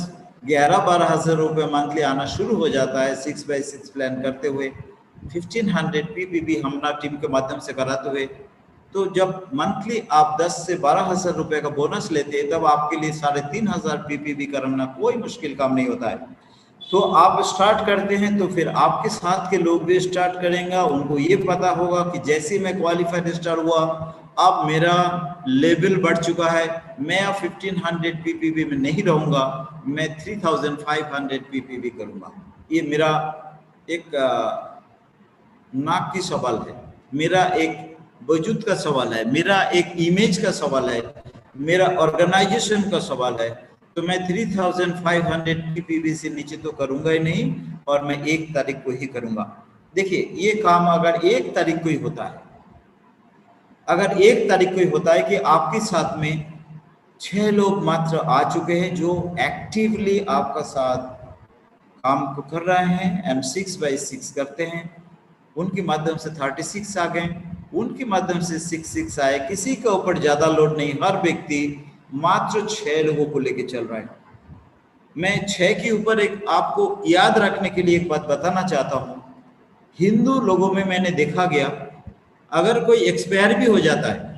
11-12 हज़ार रुपये मंथली आना शुरू हो जाता है 6x6 प्लान करते हुए, 1500 पीपीवी हमारा टीम के माध्यम से कराते हुए, तो जब मंथली आप 10 से 12 हज़ार रुपये का बोनस लेते हैं, तब आपके लिए 3500 पीपीवी कराना कोई मुश्किल काम नहीं होता है। तो आप स्टार्ट करते हैं तो फिर आपके साथ के लोग भी स्टार्ट करेंगे, उनको ये पता होगा कि जैसे मैं क्वालिफाइड स्टार हुआ, अब मेरा लेवल बढ़ चुका है, मैं अब 1500 पीपीवी में नहीं रहूंगा, मैं 3500 पीपीवी करूंगा। ये मेरा एक नाक की सवाल है, मेरा एक वजूद का सवाल है, मेरा एक इमेज का सवाल है, मेरा ऑर्गेनाइजेशन का सवाल है। तो मैं 3500 पीपीवी से नीचे तो करूंगा ही नहीं, और मैं 1 तारीख को ही करूंगा। देखिए, ये काम अगर 1 तारीख को ही होता है, अगर 1 तारीख को ही होता है कि आपके साथ में 6 लोग मात्र आ चुके हैं जो एक्टिवली आपका साथ काम को कर रहे हैं एंड 6x6 करते हैं, उनके माध्यम से 36 आ गए, उनके माध्यम से 66 आए, किसी के ऊपर ज्यादा लोड नहीं, हर व्यक्ति मात्र 6 लोगों को लेके चल रहा है। मैं 6 के ऊपर एक आपको याद रखने के लिए एक बात बताना चाहता हूं। हिंदू लोगों में मैंने देखा गया, अगर कोई एक्सपायर भी हो जाता है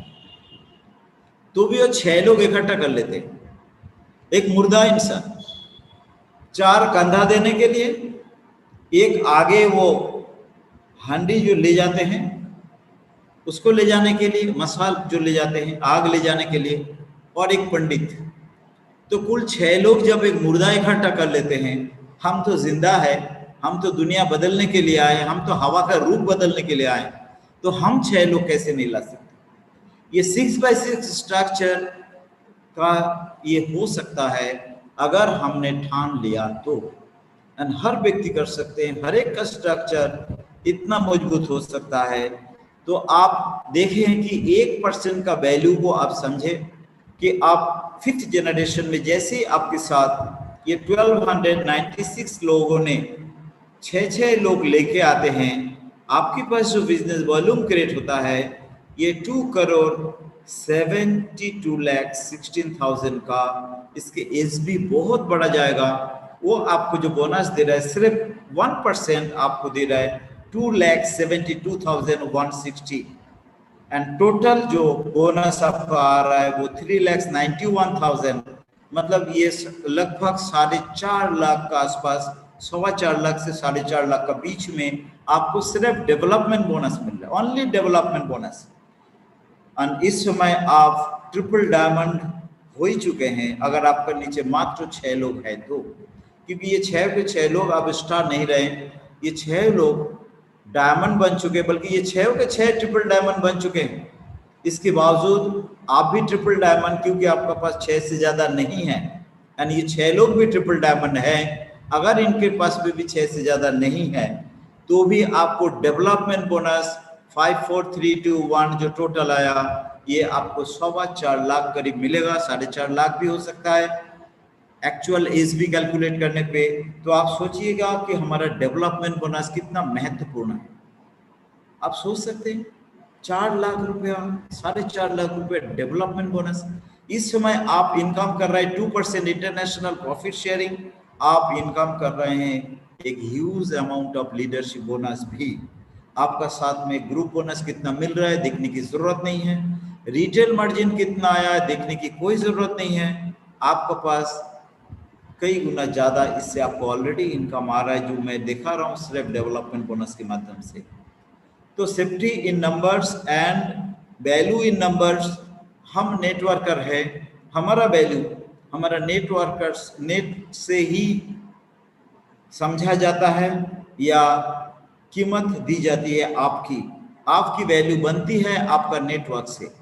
तो भी वो 6 लोग इकट्ठा कर लेते हैं। एक मुर्दा इंसान, 4 कंधा देने के लिए, एक आगे वो हांडी जो ले जाते हैं उसको ले जाने के लिए, मसाल जो ले जाते हैं आग ले जाने के लिए, और एक पंडित। तो कुल 6 लोग जब एक मुर्दा इकट्ठा कर लेते हैं, हम तो जिंदा है, हम तो दुनिया बदलने के लिए आए, हम तो हवा का रूप बदलने के लिए आए, तो हम 6 लोग कैसे नहीं ला सकते? ये 6x6 स्ट्रक्चर का ये हो सकता है अगर हमने ठान लिया तो, एंड हर व्यक्ति कर सकते हैं, हर एक का स्ट्रक्चर इतना मजबूत हो सकता है। तो आप देखें कि 1% का वैल्यू को आप समझें कि आप 5th जनरेशन में जैसे आपके साथ ये 1296 लोगों ने 6 लोग लेके आते हैं, आपके पास जो बिजनेस वॉल्यूम क्रिएट होता है ये 2,72,16,000 का, इसके एसबी बहुत बढ़ा जाएगा। वो आपको जो बोनस दे रहा है सिर्फ 1% आपको दे रहा है 2,72,160, एंड टोटल जो बोनस आपका आ रहा है वो 3,91,000, मतलब ये लगभग 4.5 लाख का आसपास, 4.25 लाख से 4.5 लाख का बीच में आपको सिर्फ डेवलपमेंट बोनस मिल रहा है, ओनली डेवलपमेंट बोनस। और इस समय आप ट्रिपल डायमंड हो ही चुके हैं अगर आपका नीचे मात्र 6 लोग हैं तो, क्योंकि ये 6 के 6 लोग अब स्टार नहीं रहे, ये 6 लोग डायमंड बन चुके, बल्कि ये 6 के 6 ट्रिपल डायमंड बन चुके हैं। इसके बावजूद आप भी ट्रिपल डायमंड, क्योंकि आपका पास 6 से ज्यादा नहीं है, एंड ये 6 लोग भी ट्रिपल डायमंड है, अगर इनके पास भी 6 से ज्यादा नहीं है तो भी आपको डेवलपमेंट बोनस 54321 जो टोटल आया, ये आपको 4.25 लाख करीब मिलेगा, 4.5 लाख भी हो सकता है एक्चुअल एज भी कैलकुलेट करने पे। तो आप सोचिएगा कि हमारा डेवलपमेंट बोनस कितना महत्वपूर्ण है। आप सोच सकते हैं 4 लाख रुपया, 4.5 लाख रुपया डेवलपमेंट बोनस। इस समय आप इनकम कर रहे हैं 2% इंटरनेशनल प्रॉफिट शेयरिंग, आप इनकम कर रहे हैं एक huge amount of leadership bonus भी। आपका साथ में ग्रुप बोनस कितना मिल रहा है देखने की जरूरत नहीं है, रिटेल मार्जिन कितना आया है देखने की कोई जरूरत नहीं है, आपके पास कई गुना ज्यादा इससे आपको ऑलरेडी इनकम आ रहा है, जो मैं दिखा रहा हूँ सिर्फ डेवलपमेंट बोनस के माध्यम से। तो safety in numbers and value in numbers, हम नेटवर्कर है, हमारा वैल्यू हमारा नेटवर्कर्स नेट से ही समझा जाता है या कीमत दी जाती है। आपकी वैल्यू बनती है आपका नेटवर्क से।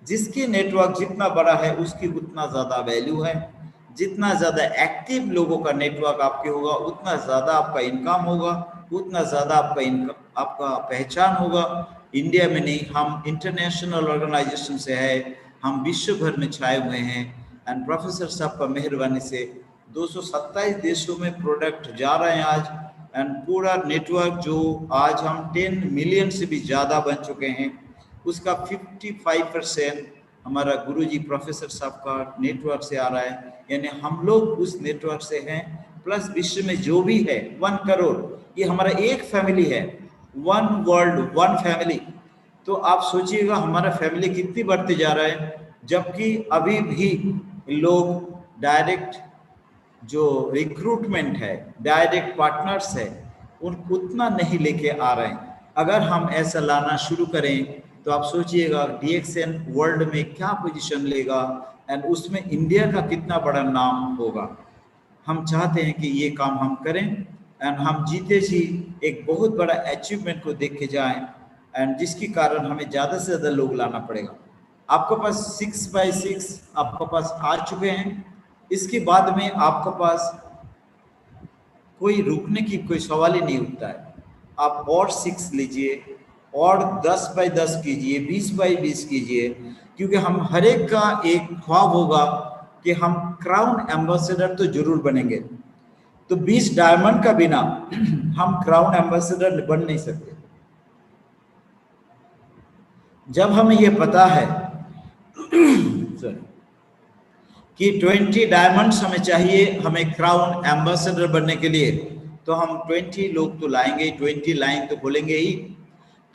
जिसकी नेटवर्क जितना बड़ा है उसकी उतना ज्यादा वैल्यू है, जितना ज्यादा एक्टिव लोगों का नेटवर्क आपके होगा उतना ज्यादा आपका इनकम होगा, उतना ज्यादा आपका पहचान होगा। इंडिया में नहीं, हम इंटरनेशनल ऑर्गेनाइजेशन से है, हम विश्व भर में छाए हुए हैं, एंड प्रोफेसर साहब का मेहरबानी से 227 देशों में प्रोडक्ट जा रहे हैं आज, एंड पूरा नेटवर्क जो आज हम 10 मिलियन से भी ज़्यादा बन चुके हैं, उसका 55% हमारा गुरुजी प्रोफेसर साहब का नेटवर्क से आ रहा है, यानी हम लोग उस नेटवर्क से हैं। प्लस विश्व में जो भी है 1 करोड़, ये हमारा एक फैमिली है, 1 वर्ल्ड 1 फैमिली। तो आप सोचिएगा हमारा फैमिली कितनी बढ़ते जा रहा है, जबकि अभी भी लोग डायरेक्ट जो रिक्रूटमेंट है, डायरेक्ट पार्टनर्स है, उन उतना नहीं लेके आ रहे हैं। अगर हम ऐसा लाना शुरू करें तो आप सोचिएगा DXN वर्ल्ड में क्या पोजीशन लेगा एंड उसमें इंडिया का कितना बड़ा नाम होगा। हम चाहते हैं कि ये काम हम करें एंड हम जीते जी एक बहुत बड़ा अचीवमेंट को देख के जाएं एंड जिसके कारण हमें ज़्यादा से ज़्यादा लोग लाना पड़ेगा। आपके पास 6x6 आपके पास आ चुके हैं। इसके बाद में आपके पास कोई रुकने की कोई सवाल ही नहीं उठता है। आप और 6 लीजिए और 10x10 कीजिए, 20x20 कीजिए, क्योंकि हम हर एक का एक ख्वाब होगा कि हम क्राउन एम्बेसडर तो जरूर बनेंगे। तो 20 डायमंड का बिना हम क्राउन एम्बेसडर बन नहीं सकते। जब हमें ये पता है कि 20 डायमंड्स हमें चाहिए हमें क्राउन एम्बेसडर बनने के लिए, तो हम 20 लोग तो लाएंगे, 20 लाइन तो बोलेंगे ही।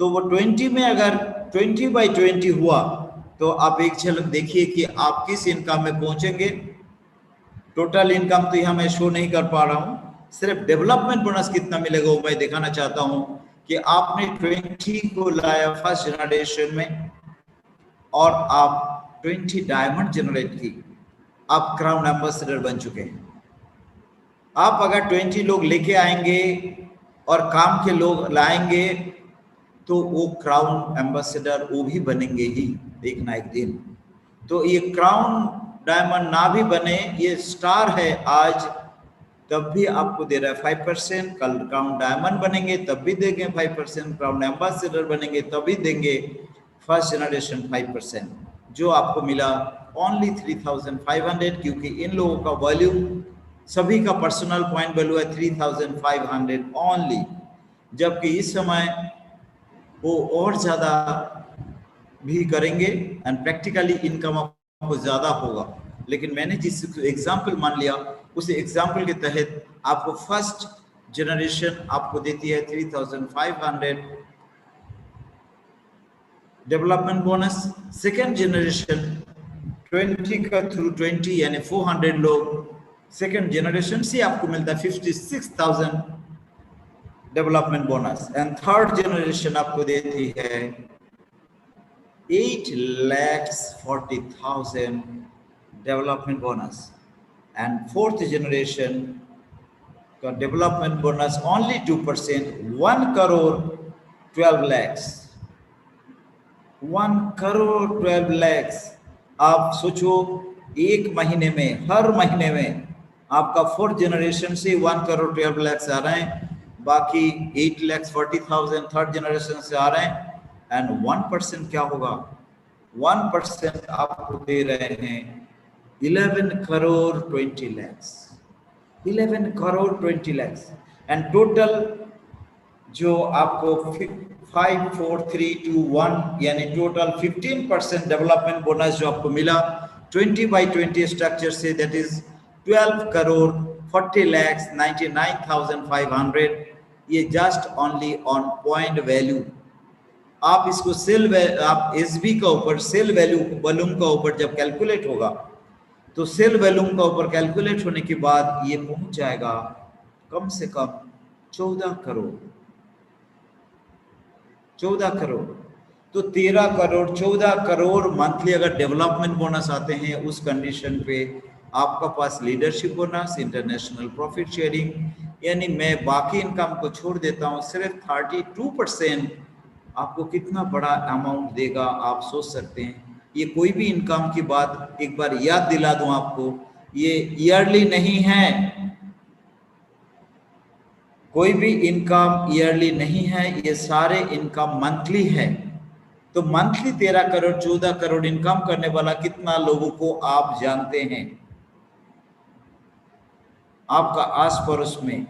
तो वो 20 में अगर 20x20 हुआ तो आप एक झलक देखिए कि आप किस इनकम में पहुंचेंगे। टोटल इनकम तो यहाँ मैं शो नहीं कर पा रहा हूँ, सिर्फ डेवलपमेंट बोनस कितना मिलेगा वो मैं दिखाना चाहता हूँ कि आपने 20 को लाया फर्स्ट जनरेशन में और आप 20 डायमंड जनरेट की, आप क्राउन एम्बेसडर बन चुके हैं। आप अगर 20 लोग लेके आएंगे और काम के लोग लाएंगे तो वो क्राउन एम्बेसडर वो भी बनेंगे ही एक ना एक दिन। तो ये क्राउन डायमंड ना भी बने, ये स्टार है आज, तब भी आपको दे रहा है 5%। कल क्राउन डायमंड बनेंगे तब भी देंगे 5%, क्राउन एम्बेसडर बनेंगे तब भी देंगे फर्स्ट जनरेशन 5%, जो आपको मिला ओनली 3500, क्योंकि इन लोगों का वॉल्यूम सभी का पर्सनल पॉइंट वैल्यू है 3500 ओनली, जबकि इस समय वो और ज़्यादा भी करेंगे एंड प्रैक्टिकली इनकम आपको ज़्यादा होगा। लेकिन मैंने जिस एग्जाम्पल मान लिया उस एग्जाम्पल के तहत आपको फर्स्ट जनरेशन आपको देती है 3500 डेवलपमेंट बोनस, सेकेंड जनरेशन 20 का थ्रू 20 यानी 400 लोग सेकेंड जनरेशन से आपको मिलता है 56,000 development bonus and third generation आपको देती है 8,40,000 development bonus and fourth generation का development bonus only 2%, 1 crore 12 lakh, 1 crore 12 lakh. आप सोचो एक महीने में, हर महीने में आपका फोर्थ जनरेशन से 1 करोड़ 12 लाख आ रहे हैं, बाकी 8,40,000 थर्ड जनरेशन से आ रहे हैं एंड 1% क्या होगा, 1% आपको दे रहे हैं 11 करोड़ 20 लाख, 11 करोड़ 20 लाख एंड टोटल जो आपको 5,4,3,2,1 यानी टोटल 15% डेवलपमेंट बोनस जो आपको मिला 20x20 स्ट्रक्चर से, दैट इज 12 करोड़ 40 लाख 99,500। ये just only on point value. आप इसको सेल आप एसबी का ऊपर सेल वैल्यू वॉल्यूम का ऊपर जब कैलकुलेट होगा तो सेल वॉल्यूम का ऊपर कैलकुलेट होने के बाद ये पहुंच जाएगा कम से कम 14 करोड़। तो 13 करोड़ 14 करोड़ मंथली अगर डेवलपमेंट बोनस आते हैं, उस कंडीशन पे आपका पास leadership bonus, international profit sharing, यानी मैं बाकी इनकम को छोड़ देता हूं, सिर्फ 32% आपको कितना बड़ा अमाउंट देगा आप सोच सकते हैं। ये कोई भी इनकम की बात एक बार याद दिला दूं आपको, ये ईयरली नहीं है, कोई भी इनकम ईयरली नहीं है, ये सारे इनकम मंथली है। तो मंथली 13 करोड़ 14 करोड़ इनकम करने वाला कितना लोगों को आप जानते हैं? आपका आस पड़ोस में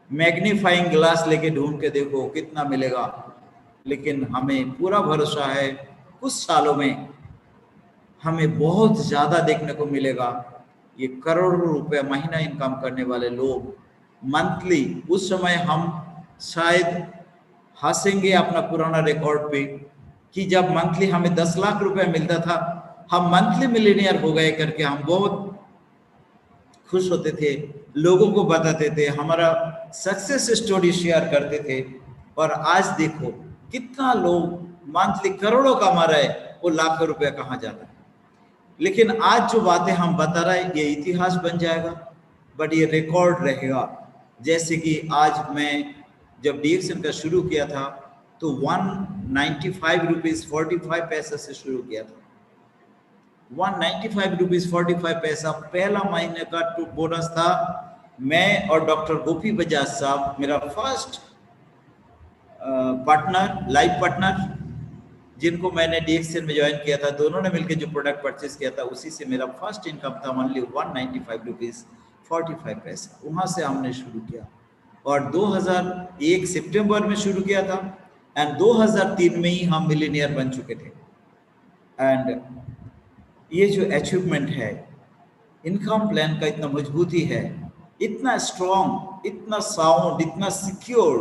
मैग्नीफाइंग ग्लास लेके ढूंढ के देखो कितना मिलेगा। लेकिन हमें पूरा भरोसा है कुछ सालों में हमें बहुत ज्यादा देखने को मिलेगा। ये करोड़ों रुपए महीना इनकम करने वाले लोग मंथली, उस समय हम शायद हंसेंगे अपना पुराना रिकॉर्ड पे कि जब मंथली हमें 10 लाख रुपए मिलता था, हम मंथली मिलीनियर हो गए करके हम बहुत खुश होते थे, लोगों को बताते थे, हमारा सक्सेस स्टोरी शेयर करते थे। और आज देखो कितना लोग मंथली करोड़ों कमा रहे हैं, वो लाखों रुपया कहाँ जाता है। लेकिन आज जो बातें हम बता रहे हैं ये इतिहास बन जाएगा, बट ये रिकॉर्ड रहेगा। जैसे कि आज मैं जब डीएक्सन का शुरू किया था तो 195 रुपीज़ 45 पैसा से शुरू किया था। 195 रुपीज़ 45 पैसा पहला महीने का बोनस था। मैं और डॉक्टर गोपी बजाज साहब, मेरा फर्स्ट पार्टनर, लाइफ पार्टनर, जिनको मैंने डीएक्सन में ज्वाइन किया था, दोनों ने मिलकर जो प्रोडक्ट परचेज किया था उसी से मेरा फर्स्ट इनकम था ओनली 195 रुपीज़ 45 पैसा। वहाँ से हमने शुरू किया और 2001 सितंबर में शुरू किया था एंड 2003 में ही हम मिलीनियर बन चुके थे। एंड ये जो अचीवमेंट है, इनकम प्लान का इतना मजबूती है, इतना स्ट्रॉन्ग, इतना साउंड, इतना सिक्योर,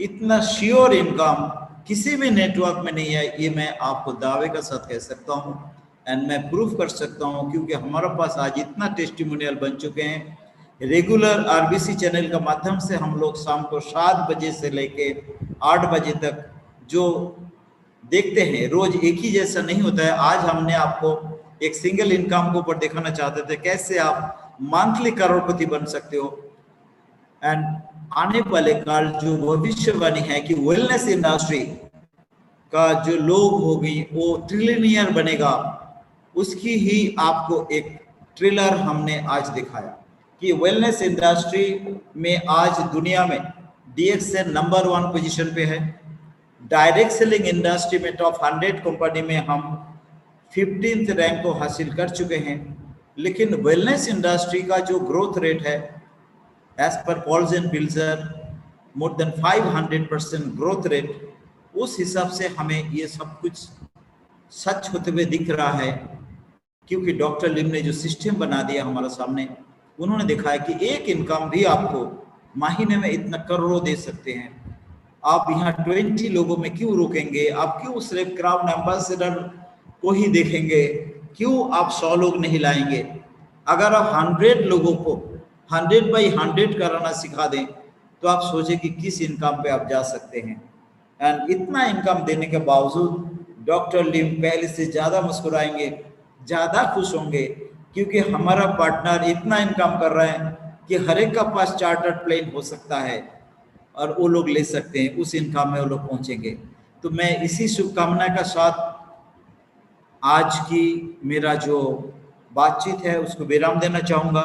इतना श्योर इनकम किसी भी नेटवर्क में नहीं है, ये मैं आपको दावे का साथ कह सकता हूँ एंड मैं प्रूफ कर सकता हूँ, क्योंकि हमारे पास आज इतना टेस्टिमोनियल बन चुके हैं। रेगुलर आरबीसी चैनल के माध्यम से हम लोग शाम को 7 बजे से लेके 8 बजे तक जो देखते हैं, रोज एक ही जैसा नहीं होता है। आज हमने आपको एक सिंगल इनकम के ऊपर दिखाना चाहते थे, कैसे आप मंथली करोड़पति बन सकते हो। एंड आने वाले काल जो भविष्यवाणी है कि वेलनेस इंडस्ट्री का जो लोग होगी वो ट्रिलियनियर बनेगा, उसकी ही आपको एक ट्रेलर हमने आज दिखाया कि वेलनेस इंडस्ट्री में आज दुनिया में डीएक्सन नंबर 1 पोजीशन पे है। डायरेक्ट सेलिंग इंडस्ट्री में टॉप 100 कंपनी में हम 15th रैंक को हासिल कर चुके हैं। लेकिन वेलनेस इंडस्ट्री का जो ग्रोथ रेट है, as per Pauls and Pilzer, more than 500% growth rate, उस हिसाब से हमें ये सब कुछ सच होते हुए दिख रहा है, क्योंकि डॉक्टर लिम ने जो सिस्टम बना दिया हमारे सामने, उन्होंने दिखाया कि एक इनकम भी आपको महीने में इतना करोड़ों दे सकते हैं। आप यहाँ 20 लोगों में क्यों रुकेंगे? आप क्यों सिर्फ क्राउन एम्बेसडर को ही देखेंगे? क्यों आप 100 लोग नहीं लाएंगे? अगर आप 100 लोगों को 100 बाई 100 कराना सिखा दें तो आप सोचें कि किस इनकम पे आप जा सकते हैं। एंड इतना इनकम देने के बावजूद डॉक्टर लिम पहले से ज़्यादा मुस्कुराएंगे, ज़्यादा खुश होंगे, क्योंकि हमारा पार्टनर इतना इनकम कर रहा है कि हर एक का पास चार्टर्ड प्लेन हो सकता है और वो लोग ले सकते हैं, उस इनकम में वो लोग पहुंचेंगे। तो मैं इसी शुभकामना का साथ आज की मेरा जो बातचीत है उसको विराम देना चाहूँगा।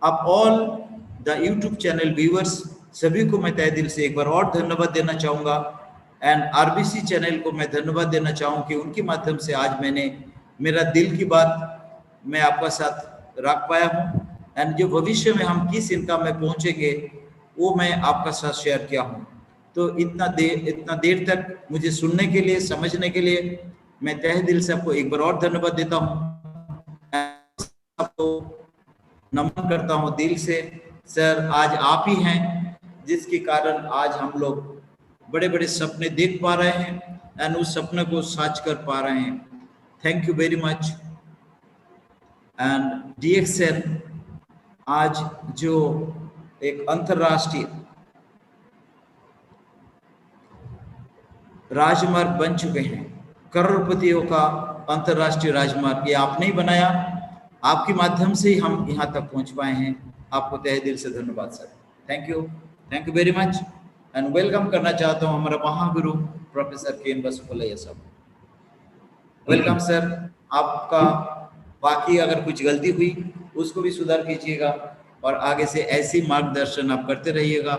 अब all the YouTube channel viewers सभी को मैं तहे दिल से एक बार और धन्यवाद देना चाहूँगा एंड आरबीसी चैनल को मैं धन्यवाद देना चाहूँ कि उनके माध्यम से आज मैंने मेरा दिल की बात मैं आपका साथ रख पाया हूँ एंड जो भविष्य में हम किस इनकम में पहुँचेंगे वो मैं आपका साथ शेयर किया हूँ। तो इतना देर तक मुझे सुनने के लिए, समझने के लिए मैं तहे दिल से आपको एक बार और धन्यवाद देता हूँ। आपको नमन करता हूँ दिल से। सर, आज आप ही हैं जिसके कारण आज हम लोग बड़े बड़े सपने देख पा रहे हैं एंड उस सपने को सच कर पा रहे हैं। Thank you very much. And DXN आज जो एक अंतरराष्ट्रीय राजमार्ग बन चुके हैं, करोड़पतियों का अंतरराष्ट्रीय राजमार्ग, ये आपने ही बनाया, आपके माध्यम से ही हम यहाँ तक पहुँच पाए हैं। आपको तहे दिल से धन्यवाद sir. Thank you very much and welcome करना चाहता हूँ हमारा महागुरु प्रोफेसर के.एन. बसुपलैया साहब। Welcome sir. आपका बाकी अगर कुछ गलती हुई उसको भी सुधार कीजिएगा और आगे से ऐसी मार्गदर्शन आप करते रहिएगा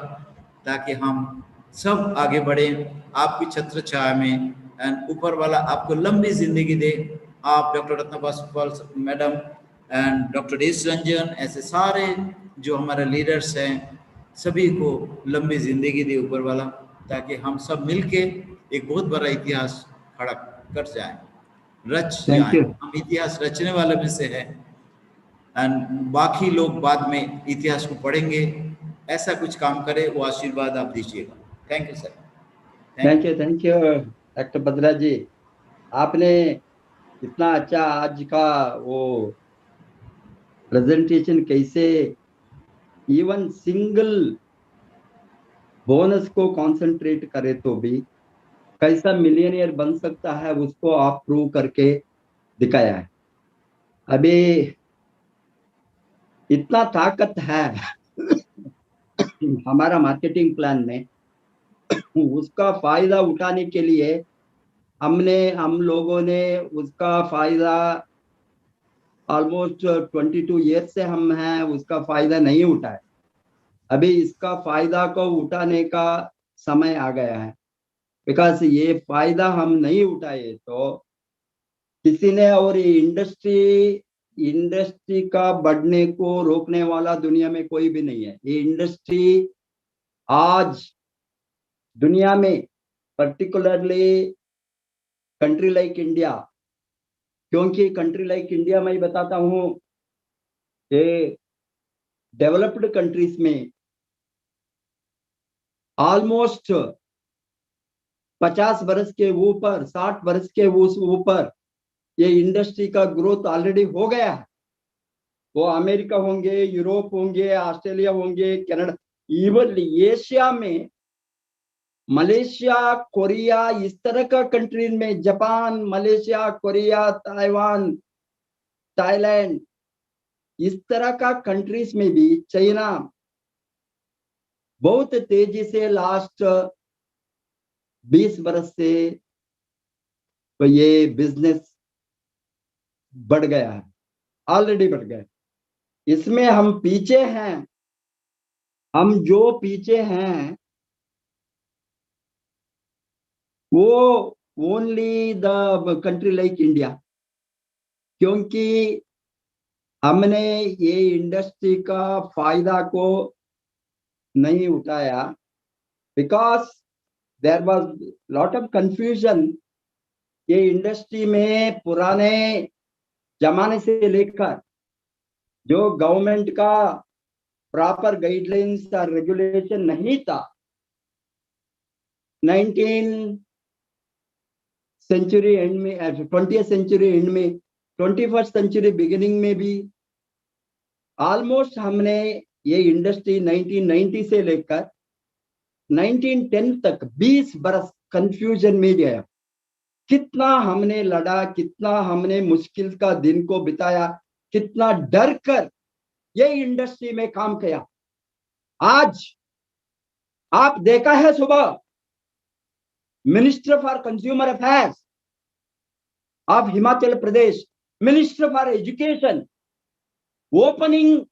ताकि हम सब आगे बढ़ें आपकी छत्र छाया में एंड ऊपर वाला आपको लंबी जिंदगी दे। आप doctor Ratna Basupal madam and doctor S Ranjan, ऐसे सारे जो हमारे लीडर्स हैं, सभी को लंबी जिंदगी दे ऊपर वाला, ताकि हम सब मिलके एक बहुत बड़ा इतिहास खड़ा कर जाएं, रच जाएं। हम इतिहास रचने वाले में से हैं एंड बाकी लोग बाद में इतिहास को पढ़ेंगे। ऐसा कुछ काम करे, वो आशीर्वाद आप दीजिएगा। Thank you sir. Thank you doctor Badra ji. आपने इतना अच्छा आज का वो प्रेजेंटेशन कैसे इवन सिंगल बोनस को कंसंट्रेट करे तो भी कैसा मिलियनियर बन सकता है उसको आप प्रूव करके दिखाया है। अभी इतना ताकत है हमारा मार्केटिंग प्लान में, उसका फायदा उठाने के लिए हम लोगों ने उसका फायदा ऑलमोस्ट 22 ईयर से हम हैं, उसका फायदा नहीं उठाए। अभी इसका फायदा को उठाने का समय आ गया है, बिकॉज ये फायदा हम नहीं उठाए तो किसी ने, और ये इंडस्ट्री का बढ़ने को रोकने वाला दुनिया में कोई भी नहीं है। ये इंडस्ट्री आज दुनिया में पर्टिकुलरली कंट्री लाइक इंडिया, क्योंकि कंट्री लाइक इंडिया मैं बताता हूं, ये डेवलप्ड कंट्रीज में ऑलमोस्ट 50 वर्ष के ऊपर, 60 वर्ष के ऊपर ये इंडस्ट्री का ग्रोथ ऑलरेडी हो गया है। वो अमेरिका होंगे, यूरोप होंगे, ऑस्ट्रेलिया होंगे, कनाडा, इवन एशिया में मलेशिया, कोरिया, इस तरह का कंट्री में, Japan, Malaysia, Korea, Taiwan, Thailand, इस तरह का कंट्रीज में भी, चाइना, बहुत तेजी से लास्ट 20 वर्ष से तो ये बिजनेस बढ़ गया है, ऑलरेडी बढ़ गया। इसमें हम पीछे हैं, हम जो पीछे हैं वो only the country like India, क्योंकि हमने ये इंडस्ट्री का फायदा को नहीं उठाया, because there was lot of confusion. ये इंडस्ट्री में पुराने जमाने से लेकर जो गवर्नमेंट का प्रॉपर गाइडलाइंस और रेगुलेशन नहीं था, 19 सेंचुरी एंड में, 20th सेंचुरी एंड में, 21st सेंचुरी बिगिनिंग में भी ऑलमोस्ट हमने ये इंडस्ट्री 1990 से लेकर 1910 तक 20 बरस कंफ्यूजन में गया। कितना हमने लड़ा, कितना हमने मुश्किल का दिन को बिताया, कितना डर कर ये इंडस्ट्री में काम किया। आज आप देखा है सुबह minister for consumer affairs of Himachal Pradesh, minister for education opening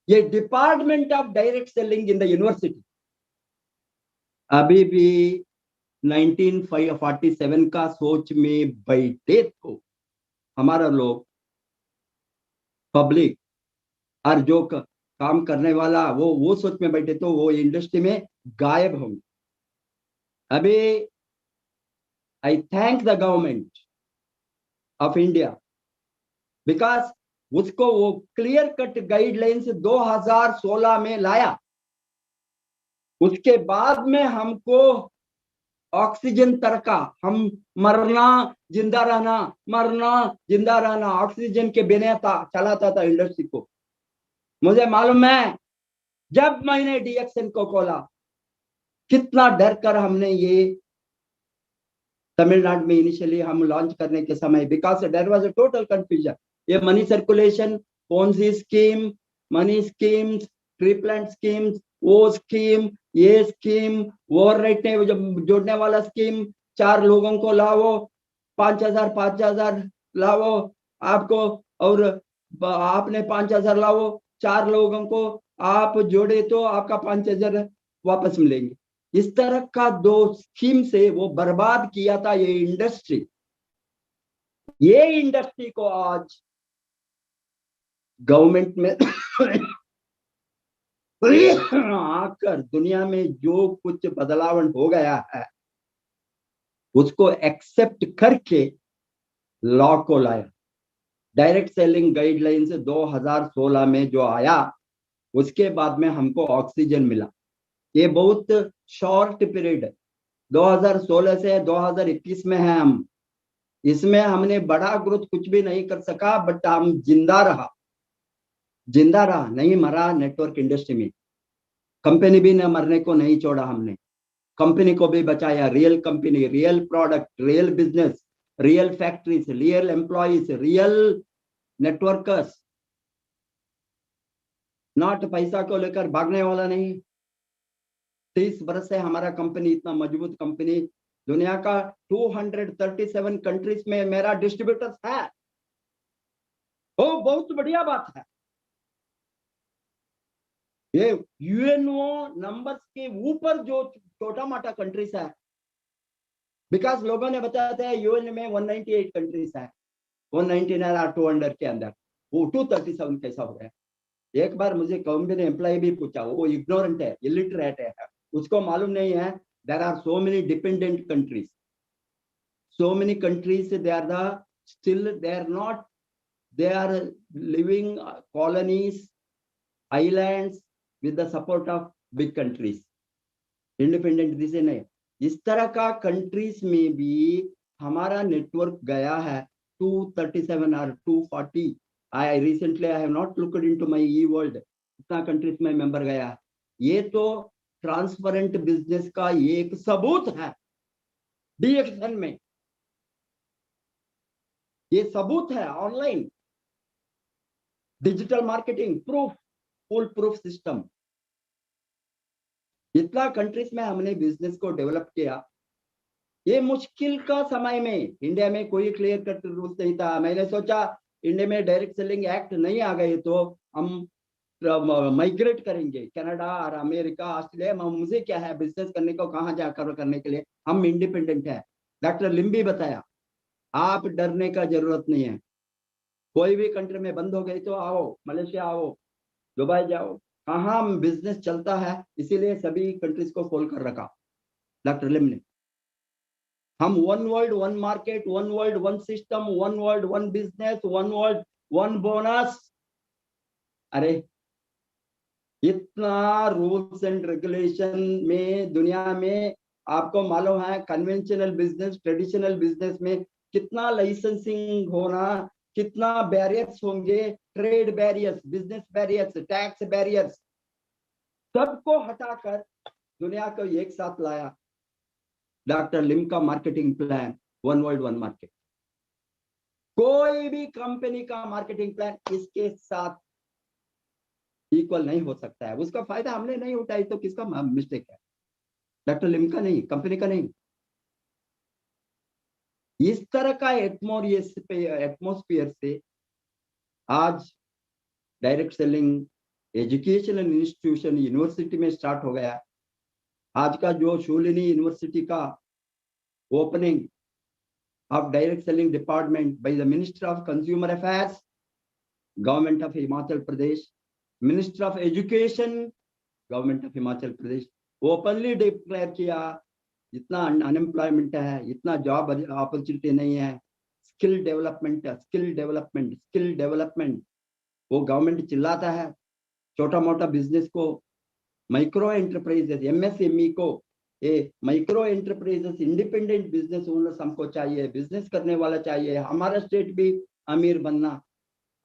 ये department of direct selling in the university. अभी भी 1947 का सोच में बैठे तो हमारा लोग पब्लिक और जो काम करने वाला वो सोच में बैठे तो वो इंडस्ट्री में गायब होंगे। अभी आई thank the government of India, because उसको वो क्लियर कट गाइडलाइंस 2016 में लाया। उसके बाद में हमको ऑक्सीजन तरका, हम मरना जिंदा रहना, मरना जिंदा रहना, ऑक्सीजन के बिना चलाता था इंडस्ट्री को। मुझे मालूम है जब मैंने डीएक्सन को खोला कितना डर कर हमने ये तमिलनाडु में इनिशियली हम लॉन्च करने के समय, because there was a total confusion. ये money circulation, Ponzi scheme, money schemes, ट्रिपलेंट स्कीम्स, वो स्कीम, ये स्कीम, ओवरनाइट ने जब जोड़ने वाला स्कीम, 4 लोगों को लाओ, 5,000 लाओ आपको, और आपने 5,000 लाओ, 4 लोगों को आप जोड़े तो आपका 5,000 वापस मिलेंगे। इस तरह का 2 स्कीम से वो बर्बाद किया था ये इंडस्ट्री। ये इंडस्ट्री को आज गवर्नमेंट में आकर दुनिया में जो कुछ बदलाव हो गया है उसको एक्सेप्ट करके लॉ को लाया। डायरेक्ट सेलिंग गाइडलाइंस 2016 में जो आया उसके बाद में हमको ऑक्सीजन मिला। ये बहुत शॉर्ट पीरियड है, 2016 से 2021 में है हम। इसमें हमने बड़ा ग्रोथ कुछ भी नहीं कर सका, बट हम जिंदा रहा। जिंदा रहा, नहीं मरा नेटवर्क इंडस्ट्री में। कंपनी भी न मरने को नहीं छोड़ा हमने, कंपनी को भी बचाया। Real company, real product, real business, real factories, real employees, real networkers, not पैसा को लेकर भागने वाला नहीं। 30 बरस से हमारा कंपनी इतना मजबूत कंपनी, दुनिया का 237 कंट्रीज में मेरा डिस्ट्रीब्यूटर्स है। वो बहुत बढ़िया बात है। ये यूएनओ नंबर्स के ऊपर जो छोटा मोटा कंट्रीज है, बिकॉज लोगों ने बताया था यूएन में 198 कंट्रीज है, 199 और 200 के अंदर, वो 237 कैसा हो गया? एक बार मुझे कंपनी एम्प्लॉय भी पूछा, वो इग्नोरेंट है, इलिटरेट है, उसको मालूम नहीं है there are so many dependent countries, so many countries, they are the still they are not, they are living colonies, islands with the support of big countries, independent दिसे नहीं। इस तरह का कंट्रीज में भी हमारा नेटवर्क गया है 237 और 240। I recently I have not looked into my E world, इतना कंट्रीज में मेंबर गया है। ये तो ट्रांसपेरेंट बिजनेस का एक सबूत है। डीएक्सएन में ये सबूत है, online digital marketing proof, full proof system. इतना कंट्रीज में हमने बिजनेस को डेवलप किया। ये मुश्किल का समय में इंडिया में कोई क्लियर कट रूल्स नहीं था। मैंने सोचा इंडिया में डायरेक्ट सेलिंग एक्ट नहीं आ गए तो हम माइग्रेट करेंगे कनाडा और अमेरिका, ऑस्ट्रेलिया। मुझे क्या है बिजनेस करने को, कहाँ जाकर करने के लिए, हम इंडिपेंडेंट है। डॉक्टर लिम्बी बताया आप डरने का जरूरत नहीं है, कोई भी कंट्री में बंद हो गई तो आओ, मलेशिया आओ, दुबई जाओ, कहाँ बिजनेस चलता है। इसीलिए सभी कंट्रीज को खोल कर रखा डॉक्टर लिम ने। हम one world one market, one world one system, one world one business, one world one bonus. अरे इतना रूल्स एंड रेगुलेशन में दुनिया में, आपको मालूम है कन्वेंशनल बिजनेस, ट्रेडिशनल बिजनेस में कितना लाइसेंसिंग होना, कितना बैरियर्स होंगे, trade barriers, business barriers, tax barriers, सबको हटाकर दुनिया को एक साथ लाया डॉक्टर लिम का marketing plan, one world one market. कोई भी कंपनी का मार्केटिंग प्लान इसके साथ इक्वल नहीं हो सकता है। उसका फायदा हमने नहीं उठाई तो किसका मिस्टेक है? डॉक्टर लिम का नहीं, कंपनी का नहीं। इस तरह का एटमोस्फियर से आज direct selling educational institution university में स्टार्ट हो गया। आज का जो शूलिनी यूनिवर्सिटी का opening of direct selling department by the minister of consumer affairs, government of Himachal Pradesh, minister of education, government of Himachal Pradesh, openly declare किया जितना अनएम्प्लॉयमेंट है, इतना जॉब अपॉर्चुनिटी नहीं है, skill development, skill development, skill development. वो गवर्नमेंट चिल्लाता है छोटा मोटा बिजनेस को, माइक्रो एंटरप्राइजेस, एमएसएमई को, ये micro enterprises, independent business owners हमको चाहिए, बिजनेस करने वाला चाहिए, हमारा स्टेट भी अमीर बनना।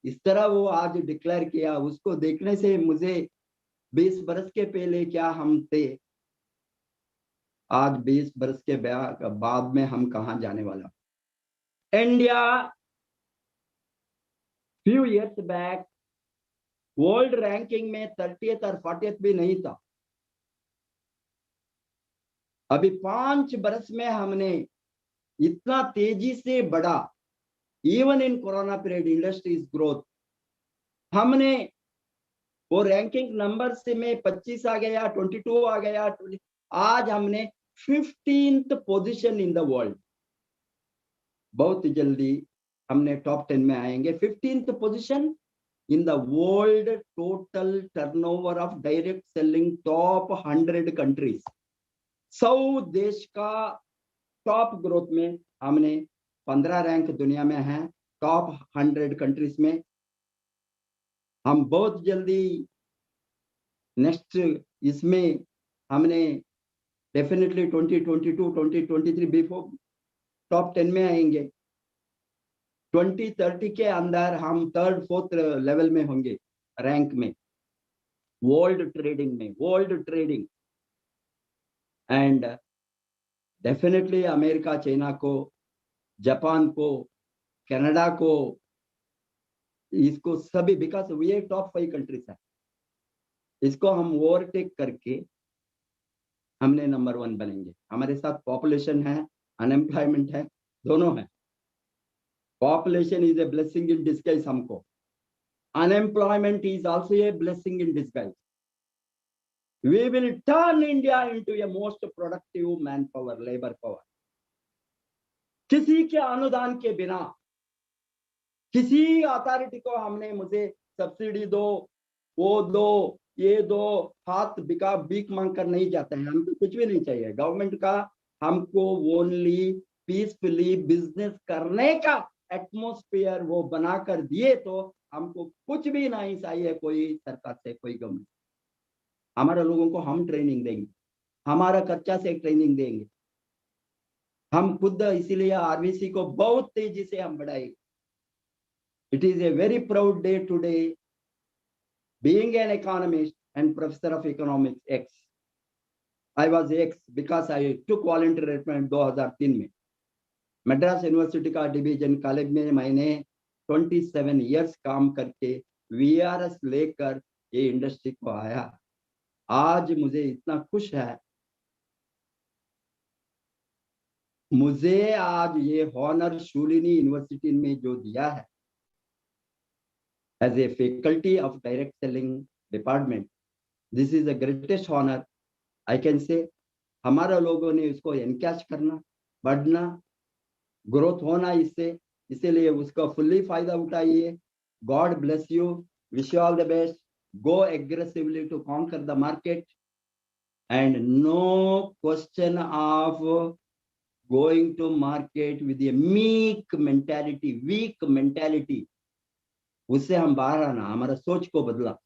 इस तरह वो आज डिक्लेयर किया। उसको देखने से मुझे 20 बरस के पहले क्या हम थे, आज 20 बरस के बाद में हम कहाँ जाने वाला। India few years back world ranking में 30th और 40th भी नहीं था। अभी 5 बरस में हमने इतना तेजी से बढ़ा, even in corona period industries growth, हमने वो रैंकिंग नंबर से में 25 आ गया, 22 आ गया, आज हमने 15th position in the world. बहुत जल्दी हमने टॉप 10 में आएंगे। 15th position in the world total turnover of direct selling top 100 countries. 100 देश का टॉप ग्रोथ में हमने 15 रैंक दुनिया में है, टॉप 100 कंट्रीज में। हम बहुत जल्दी नेक्स्ट इसमें हमने डेफिनेटली 2022 2023 बिफोर टॉप 10 में आएंगे। 2030 के अंदर हम 3rd 4th लेवल में होंगे रैंक में world trading. And definitely America, China को, जापान को, कनाडा को, इसको सभी, बिकॉज ये टॉप 5 कंट्रीज है, इसको हम ओवरटेक करके हमने नंबर 1 बनेंगे। हमारे साथ पॉपुलेशन है, अनएम्प्लॉयमेंट है, दोनों है। Population is a blessing in disguise हमको, unemployment is also a blessing in disguise. We will turn India into a most productive manpower, labor power. किसी के अनुदान के बिना, किसी अथॉरिटी को हमने मुझे सब्सिडी दो, वो दो, ये दो, हाथ बिका भीख मांग कर नहीं जाते हैं। हमको कुछ भी नहीं चाहिए गवर्नमेंट का, हमको ओनली पीसफुली बिजनेस करने का एटमॉस्फेयर वो बनाकर दिए तो हमको कुछ भी नहीं चाहिए कोई सरकार से, कोई गवर्नमेंट। हमारे लोगों को हम ट्रेनिंग देंगे, हमारा खर्चा से ट्रेनिंग देंगे, हम खुद, इसीलिए आरबीसी को बहुत तेजी से हम बढ़ाएंगे। It is a very proud day today being an economist and professor of economics x. I was x because I took volunteer retirement 2003 में। मद्रास यूनिवर्सिटी का डिवीजन कॉलेज में मैंने 27 इयर्स काम करके वीआरएस लेकर ये इंडस्ट्री को आया। आज मुझे इतना खुश है, मुझे आज ये हॉनर शूलिनी यूनिवर्सिटी में जो दिया है as a faculty of direct selling department, this is the greatest honour I can say. हमारे लोगों ने उसको एनकैश करना, बढ़ना, ग्रोथ होना इससे, इसीलिए उसका फुल्ली फायदा उठाइए। God bless you, wish you all the best, go aggressively to conquer the market, and no question of going to market with a weak mentality। उससे हम बाहर आना, हमारा सोच को बदला।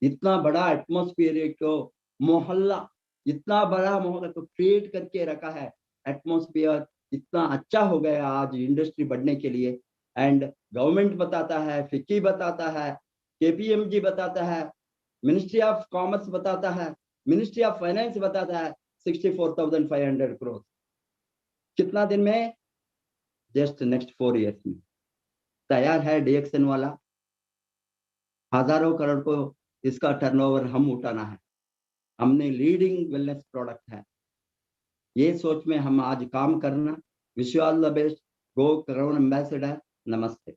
इतना बड़ा एटमॉस्फेयर को मोहल्ला, इतना बड़ा मोहल्ला को क्रिएट करके रखा है, एटमॉस्फेयर इतना अच्छा हो गया आज इंडस्ट्री बढ़ने के लिए। एंड गवर्नमेंट बताता है, फिक्की बताता है, केपीएमजी बताता है, मिनिस्ट्री ऑफ कॉमर्स बताता है, मिनिस्ट्री ऑफ फाइनेंस बताता है 64,500 करोड़। कितना दिन में? जस्ट नेक्स्ट 4 इयर्स में तैयार है डीएक्सन वाला। हजारों करोड़ को इसका टर्नओवर हम उठाना है। हमने लीडिंग वेलनेस प्रोडक्ट है, ये सोच में हम आज काम करना। Wish you all the best, go crown ambassador. नमस्ते।